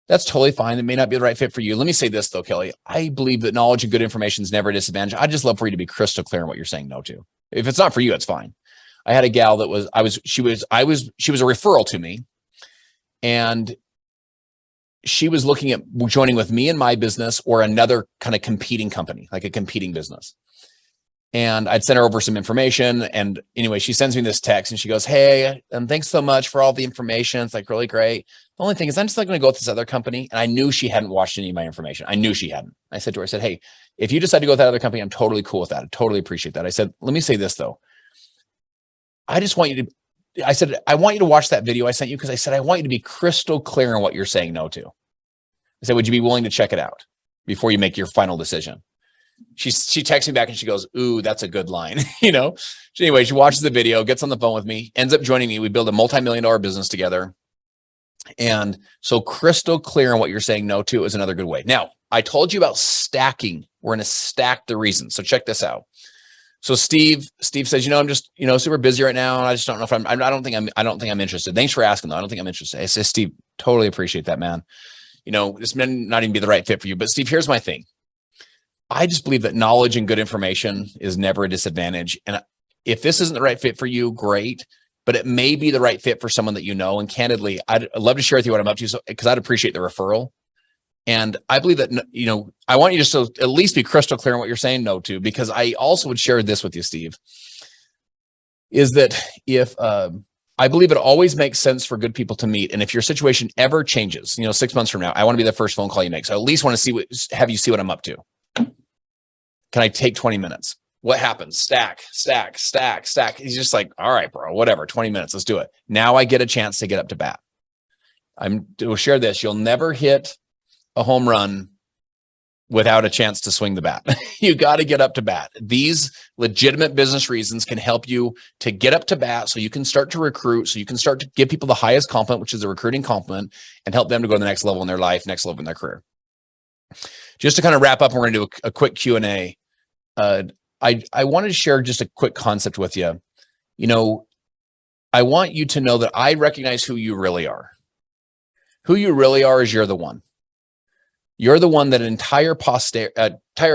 that's totally fine. It may not be the right fit for you. Let me say this though, Kelly. I believe that knowledge and good information is never a disadvantage. I'd just love for you to be crystal clear on what you're saying no to. If it's not for you, it's fine. I had a gal that she was a referral to me, and she was looking at joining with me in my business or another kind of competing company, like a competing business. And I'd sent her over some information. And anyway, she sends me this text and she goes, hey, thanks so much for all the information. It's like really great. The only thing is I'm just like going to go with this other company. And I knew she hadn't watched any of my information. I knew she hadn't. I said to her, hey, if you decide to go with that other company, I'm totally cool with that. I totally appreciate that. I said, let me say this though. I want you to watch that video I sent you because I said, I want you to be crystal clear on what you're saying no to. I said, would you be willing to check it out before you make your final decision? She texts me back and she goes, ooh, that's a good line. So anyway, she watches the video, gets on the phone with me, ends up joining me. We build a multi-million-dollar business together. And so crystal clear on what you're saying no to is another good way. Now, I told you about stacking. We're going to stack the reasons. So check this out. So Steve says, I'm just, super busy right now. And I just don't know if I don't think I'm interested. Thanks for asking though. I don't think I'm interested. I say, Steve, totally appreciate that, man. This may not even be the right fit for you, but Steve, here's my thing. I just believe that knowledge and good information is never a disadvantage. And if this isn't the right fit for you, great, but it may be the right fit for someone that you know. And candidly, I'd love to share with you what I'm up to, because I'd appreciate the referral. And I believe that, I want you just to at least be crystal clear on what you're saying no to, because I also would share this with you, Steve, is that if I believe it always makes sense for good people to meet. And if your situation ever changes, 6 months from now, I want to be the first phone call you make. So I at least want to have you see what I'm up to. Can I take 20 minutes? What happens? Stack. He's just like, all right, bro, whatever, 20 minutes, let's do it. Now I get a chance to get up to bat. We'll share this. You'll never hit a home run without a chance to swing the bat. You got to get up to bat. These legitimate business reasons can help you to get up to bat so you can start to recruit, so you can start to give people the highest compliment, which is a recruiting compliment, and help them to go to the next level in their life, next level in their career. Just to kind of wrap up, we're going to do a quick Q&A. I wanted to share just a quick concept with you. I want you to know that I recognize who you really are. Who you really are is you're the one. You're the one that entire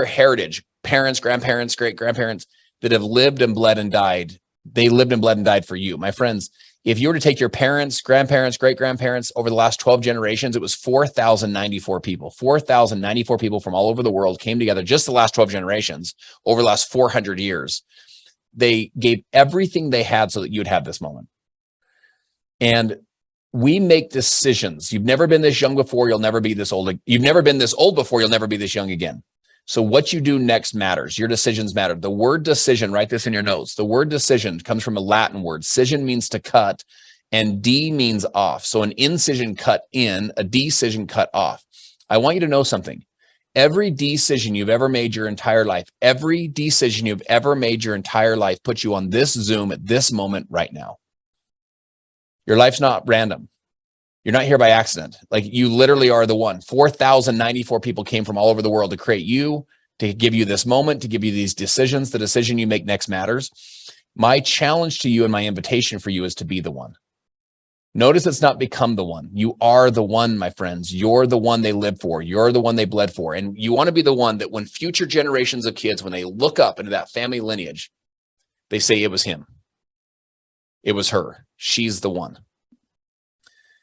heritage, parents, grandparents, great-grandparents that have lived and bled and died, they lived and bled and died for you. My friends, if you were to take your parents, grandparents, great-grandparents over the last 12 generations, it was 4,094 people. 4,094 people from all over the world came together just the last 12 generations over the last 400 years. They gave everything they had so that you'd have this moment. And we make decisions. You've never been this young before. You'll never be this old. You've never been this old before. You'll never be this young again. So what you do next matters. Your decisions matter. The word decision, write this in your notes. The word decision comes from a Latin word. Scission means to cut, and D means off. So an incision cut in, a decision cut off. I want you to know something. Every decision you've ever made your entire life, puts you on this Zoom at this moment right now. Your life's not random. You're not here by accident. Like, you literally are the one. 4,094 people came from all over the world to create you, to give you this moment, to give you these decisions. The decision you make next matters. My challenge to you and my invitation for you is to be the one. Notice it's not become the one. You are the one, my friends. You're the one they lived for. You're the one they bled for. And you want to be the one that when future generations of kids, when they look up into that family lineage, they say it was him. It was her. She's the one.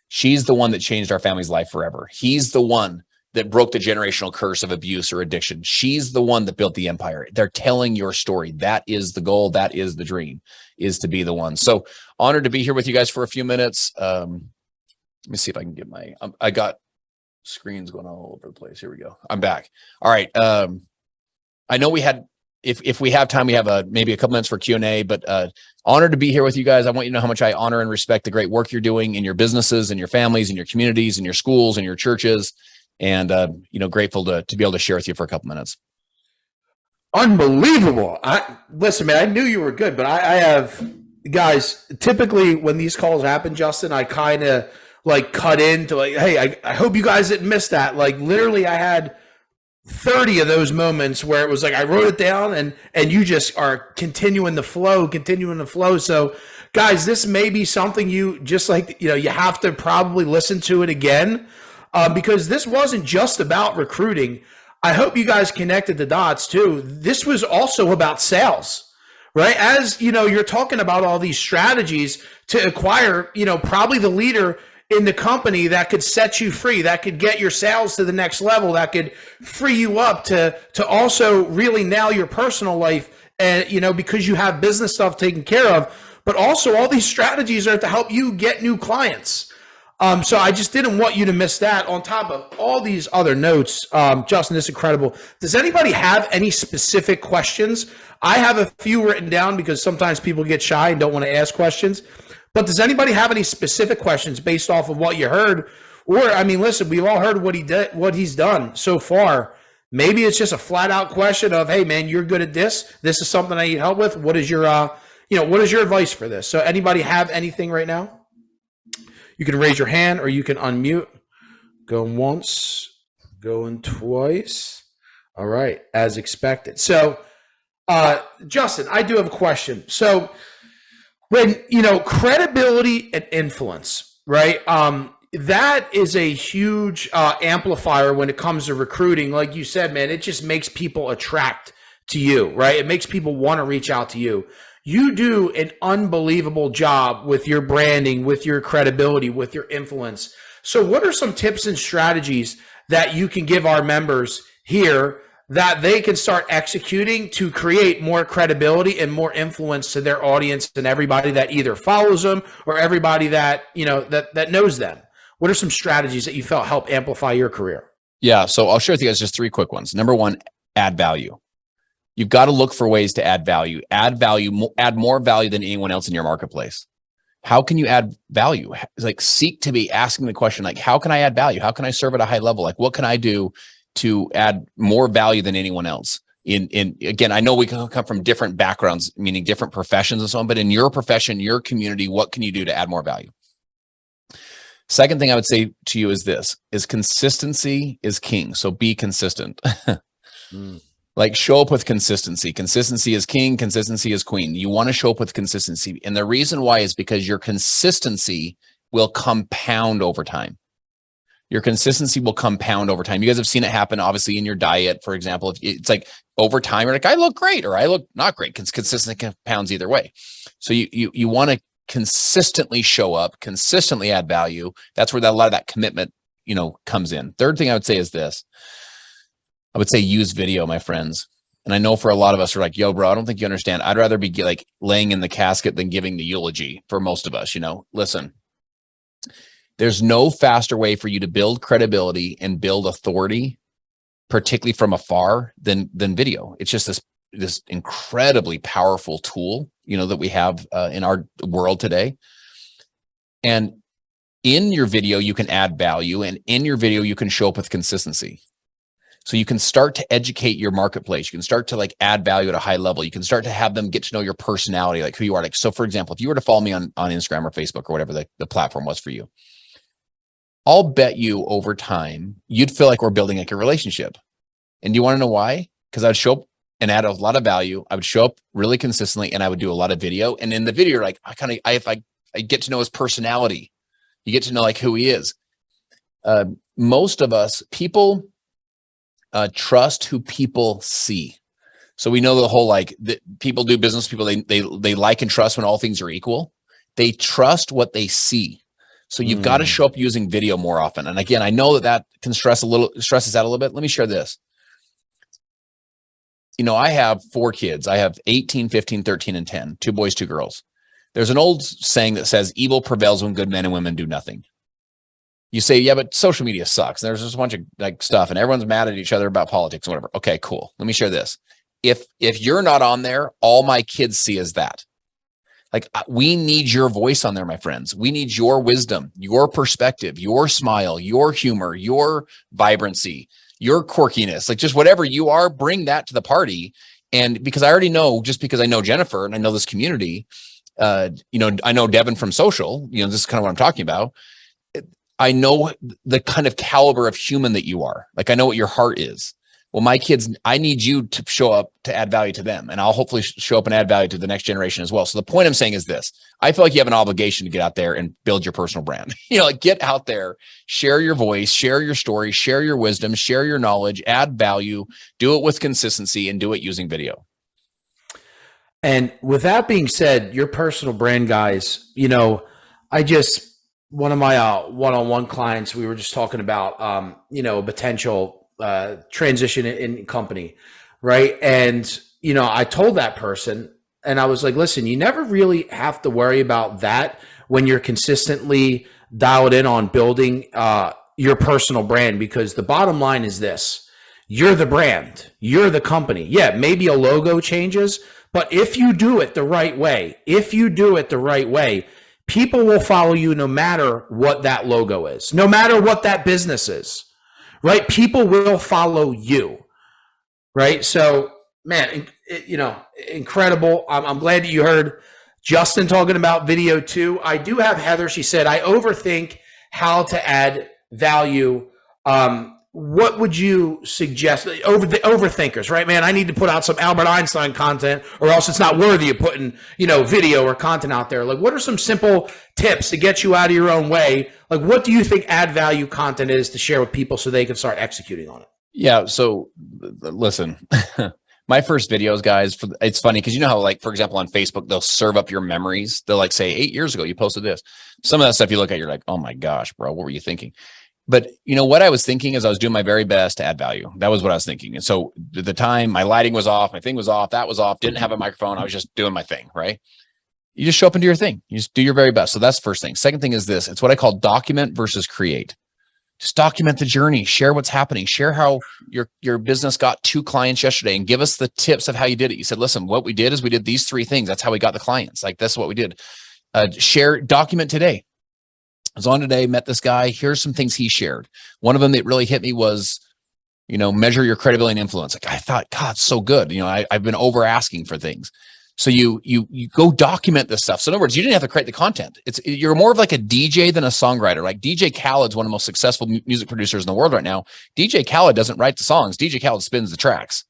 She's the one that changed our family's life forever. He's the one that broke the generational curse of abuse or addiction. She's the one that built the empire. They're telling your story. That is the goal. That is the dream, is to be the one. So honored to be here with you guys for a few minutes. Let me see if I can get I got screens going all over the place. Here we go. I'm back. All right. I know we had, if we have time, we have maybe a couple minutes for Q&A, but honored to be here with you guys. I want you to know how much I honor and respect the great work you're doing in your businesses and your families and your communities and your schools and your churches. And, grateful to be able to share with you for a couple minutes. Unbelievable. Listen, man, I knew you were good, but I have, guys, typically when these calls happen, Justin, I kind of like cut into like, hey, I hope you guys didn't miss that. Like, literally I had 30 of those moments where it was like I wrote it down and you just are continuing the flow. So guys, this may be something you just like, you have to probably listen to it again because this wasn't just about recruiting. I hope you guys connected the dots too. This was also about sales, right? As you're talking about all these strategies to acquire, probably the leader in the company that could set you free, that could get your sales to the next level, that could free you up to also really nail your personal life, and because you have business stuff taken care of, but also all these strategies are to help you get new clients. So I just didn't want you to miss that on top of all these other notes. Justin, this is incredible. Does anybody have any specific questions? I have a few written down because sometimes people get shy and don't want to ask questions. But does anybody have any specific questions based off of what you heard? Or, listen, we've all heard what he's done so far. Maybe it's just a flat out question of, hey man, you're good at this. This is something I need help with. What is your, what is your advice for this? So anybody have anything right now? You can raise your hand or you can unmute. Going once, going twice. All right, as expected. So Justin, I do have a question. So when, credibility and influence, right? That is a huge amplifier when it comes to recruiting. Like you said, man, it just makes people attract to you, right? It makes people want to reach out to you. You do an unbelievable job with your branding, with your credibility, with your influence. So what are some tips and strategies that you can give our members here that they can start executing to create more credibility and more influence to their audience and everybody that either follows them or everybody that, that knows them? What are some strategies that you felt help amplify your career? Yeah. So I'll share with you guys just 3 quick ones. Number 1, add value. You've got to look for ways to add value, add more value than anyone else in your marketplace. How can you add value? Like, seek to be asking the question, like, how can I add value? How can I serve at a high level? Like, what can I do to add more value than anyone else? Again, I know we can come from different backgrounds, meaning different professions and so on, but in your profession, your community, what can you do to add more value? Second thing I would say to you is consistency is king. So be consistent. Like, show up with consistency. Consistency is king. Consistency is queen. You want to show up with consistency. And the reason why is because your consistency will compound over time. Your consistency will compound over time. You guys have seen it happen, obviously, in your diet, for example. If it's like over time, you're like, I look great or I look not great. Consistency compounds either way. So you want to consistently show up, consistently add value. That's where a lot of that commitment, comes in. Third thing I would say is this. I would say use video, my friends. And I know for a lot of us are like, yo, bro, I don't think you understand. I'd rather be like laying in the casket than giving the eulogy for most of us. Listen, there's no faster way for you to build credibility and build authority, particularly from afar, than video. It's just this incredibly powerful tool, that we have in our world today. And in your video, you can add value, and in your video, you can show up with consistency. So you can start to educate your marketplace. You can start to like add value at a high level. You can start to have them get to know your personality, like who you are. Like, so for example, if you were to follow me on Instagram or Facebook or whatever the platform was for you, I'll bet you over time, you'd feel like we're building like a relationship. And do you want to know why? Because I'd show up and add a lot of value. I would show up really consistently and I would do a lot of video. And in the video, like I get to know his personality. You get to know like who he is. Most of us, people trust who people see. So we know the whole, like, people do business, people, they like and trust when all things are equal. They trust what they see. So you've got to show up using video more often. And again, I know that can stresses out a little bit. Let me share this. I have 4 kids. I have 18, 15, 13, and 10, 2 boys, 2 girls. There's an old saying that says evil prevails when good men and women do nothing. You say, yeah, but social media sucks. There's just a bunch of like stuff and everyone's mad at each other about politics or whatever. Okay, cool. Let me share this. If you're not on there, all my kids see is that. Like, we need your voice on there, my friends. We need your wisdom, your perspective, your smile, your humor, your vibrancy, your quirkiness, like just whatever you are, bring that to the party. And because I already know, just because I know Jennifer and I know this community, I know Devin from social, this is kind of what I'm talking about. I know the kind of caliber of human that you are. Like, I know what your heart is. Well, my kids, I need you to show up to add value to them. And I'll hopefully show up and add value to the next generation as well. So the point I'm saying is this. I feel like you have an obligation to get out there and build your personal brand. Like, get out there, share your voice, share your story, share your wisdom, share your knowledge, add value, do it with consistency, and do it using video. And with that being said, your personal brand, guys, one of my one-on-one clients, we were just talking about, a potential transition in company, right? And, I told that person, and I was like, listen, you never really have to worry about that when you're consistently dialed in on building your personal brand, because the bottom line is this: you're the brand, you're the company. Yeah, maybe a logo changes, but if you do it the right way, people will follow you no matter what that logo is, no matter what that business is, right? People will follow you, right? So, man, incredible. I'm glad that you heard Justin talking about video too. I do have Heather. She said, I overthink how to add value what would you suggest over the overthinkers, right, man? I need to put out some Albert Einstein content or else it's not worthy of putting, video or content out there. Like, what are some simple tips to get you out of your own way? Like, what do you think add value content is to share with people so they can start executing on it? Yeah. So listen, my first videos, guys, it's funny because you know how, like, for example, on Facebook, they'll serve up your memories. They'll like say 8 years ago, you posted this. Some of that stuff you look at, you're like, oh my gosh, bro, what were you thinking? But what I was thinking is I was doing my very best to add value. That was what I was thinking. And so at the time, my lighting was off, my thing was off, that was off, didn't have a microphone. I was just doing my thing, right? You just show up and do your thing. You just do your very best. So that's the first thing. Second thing is this. It's what I call document versus create. Just document the journey, share what's happening, share how your business got 2 clients yesterday and give us the tips of how you did it. You said, listen, what we did is we did these 3 things. That's how we got the clients. Like, that's what we did. Share, document today. I was on today, met this guy. Here's some things he shared. One of them that really hit me was, measure your credibility and influence. Like, I thought, God, so good. I've been over asking for things. So you go document this stuff. So in other words, you didn't have to create the content. You're more of like a DJ than a songwriter. Like DJ Khaled's one of the most successful music producers in the world right now. DJ Khaled doesn't write the songs. DJ Khaled spins the tracks.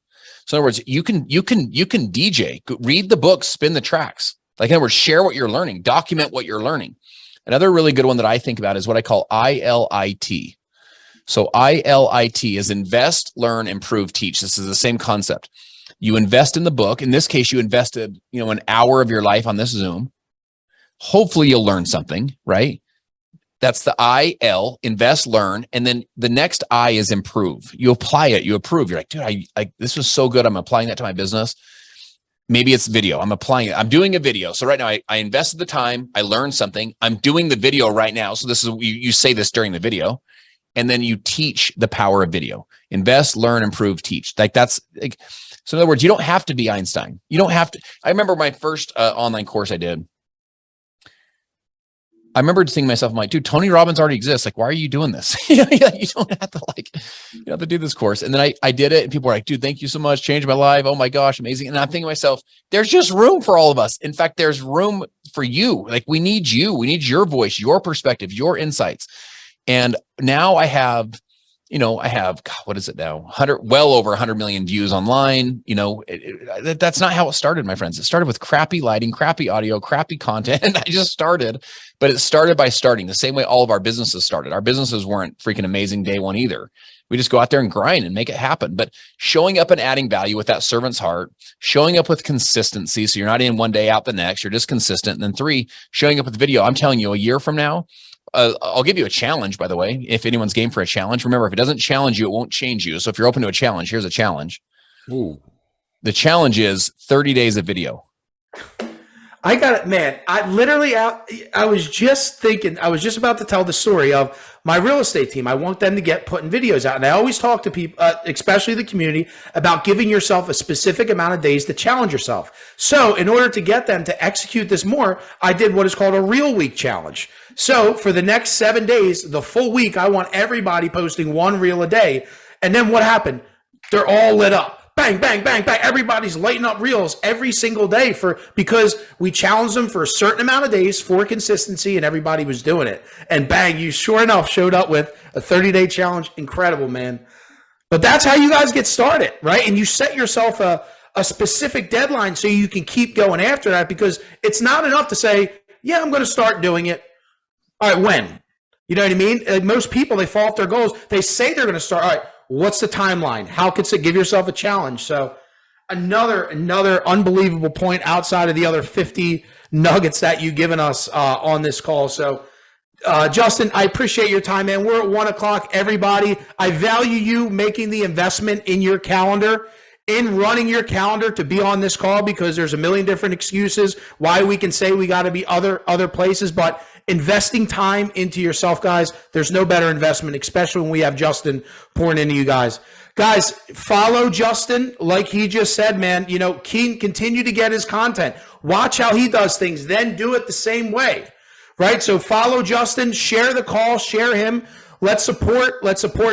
So in other words, you can DJ, read the books, spin the tracks. Like, in other words, share what you're learning, document what you're learning. Another really good one that I think about is what I call ILIT. So ILIT is invest, learn, improve, teach. This is the same concept. You invest in the book. In this case, you invested, an hour of your life on this Zoom. Hopefully you'll learn something, right? That's the IL, invest, learn. And then the next I is improve. You apply it, you approve. You're like, dude, this was so good. I'm applying that to my business. Maybe it's video. I'm applying it. I'm doing a video. So right now I invested the time. I learned something. I'm doing the video right now. So this is, you say this during the video, and then you teach the power of video. Invest, learn, improve, teach. Like, that's like, so in other words, you don't have to be Einstein. You don't have to. I remember my first online course I did. I remember thinking to myself, I'm like, dude, Tony Robbins already exists. Like, why are you doing this? You don't have to do this course. And then I did it, and people were like, dude, thank you so much. Changed my life. Oh my gosh, amazing. And I'm thinking to myself, there's just room for all of us. In fact, there's room for you. Like, we need you. We need your voice, your perspective, your insights. And now I have, God, what is it now? Well over 100 million views online. That's not how it started, my friends. It started with crappy lighting, crappy audio, crappy content. And I just started, but it started by starting the same way all of our businesses started. Our businesses weren't freaking amazing day one either. We just go out there and grind and make it happen. But showing up and adding value with that servant's heart, showing up with consistency. So you're not in one day out the next, you're just consistent. And then 3, showing up with video. I'm telling you, a year from now, I'll give you a challenge, by the way, if anyone's game for a challenge. Remember, if it doesn't challenge you, it won't change you. So if you're open to a challenge, here's a challenge. Ooh. The challenge is 30 days of video. I got it, man. I was just about to tell the story of my real estate team. I want them to get putting videos out. And I always talk to people, especially the community, about giving yourself a specific amount of days to challenge yourself. So in order to get them to execute this more, I did what is called a real week challenge. So for the next 7 days, the full week, I want everybody posting 1 reel a day. And then what happened? They're all lit up. Bang, bang, bang, bang. Everybody's lighting up reels every single day because we challenged them for a certain amount of days for consistency, and everybody was doing it. And bang, you sure enough showed up with a 30-day challenge. Incredible, man. But that's how you guys get started, right? And you set yourself a specific deadline so you can keep going after that, because it's not enough to say, yeah, I'm going to start doing it. All right, when? You know what I mean? Most people, they fall off their goals. They say they're going to start. All right, what's the timeline? How can it give yourself a challenge? So another unbelievable point outside of the other 50 nuggets that you've given us on this call. So Justin, I appreciate your time, man. We're at 1:00, everybody. I value you making the investment in your calendar, in running your calendar to be on this call, because there's a million different excuses why we can say we got to be other places, but investing time into yourself, guys, there's no better investment, especially when we have Justin pouring into you guys. Guys, follow Justin. Like he just said, man, continue to get his content. Watch how he does things, then do it the same way, right? So follow Justin, share the call, share him. Let's support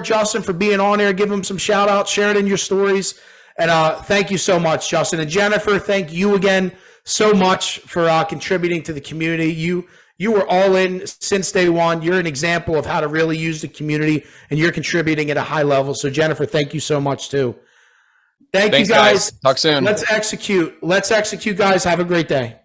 Justin for being on there. Give him some shout outs, share it in your stories. And thank you so much, Justin. And Jennifer, thank you again so much for contributing to the community. You were all in since day one. You're an example of how to really use the community, and you're contributing at a high level. So Jennifer, thank you so much too. Thanks, you guys. Talk soon. Let's execute. Let's execute, guys. Have a great day.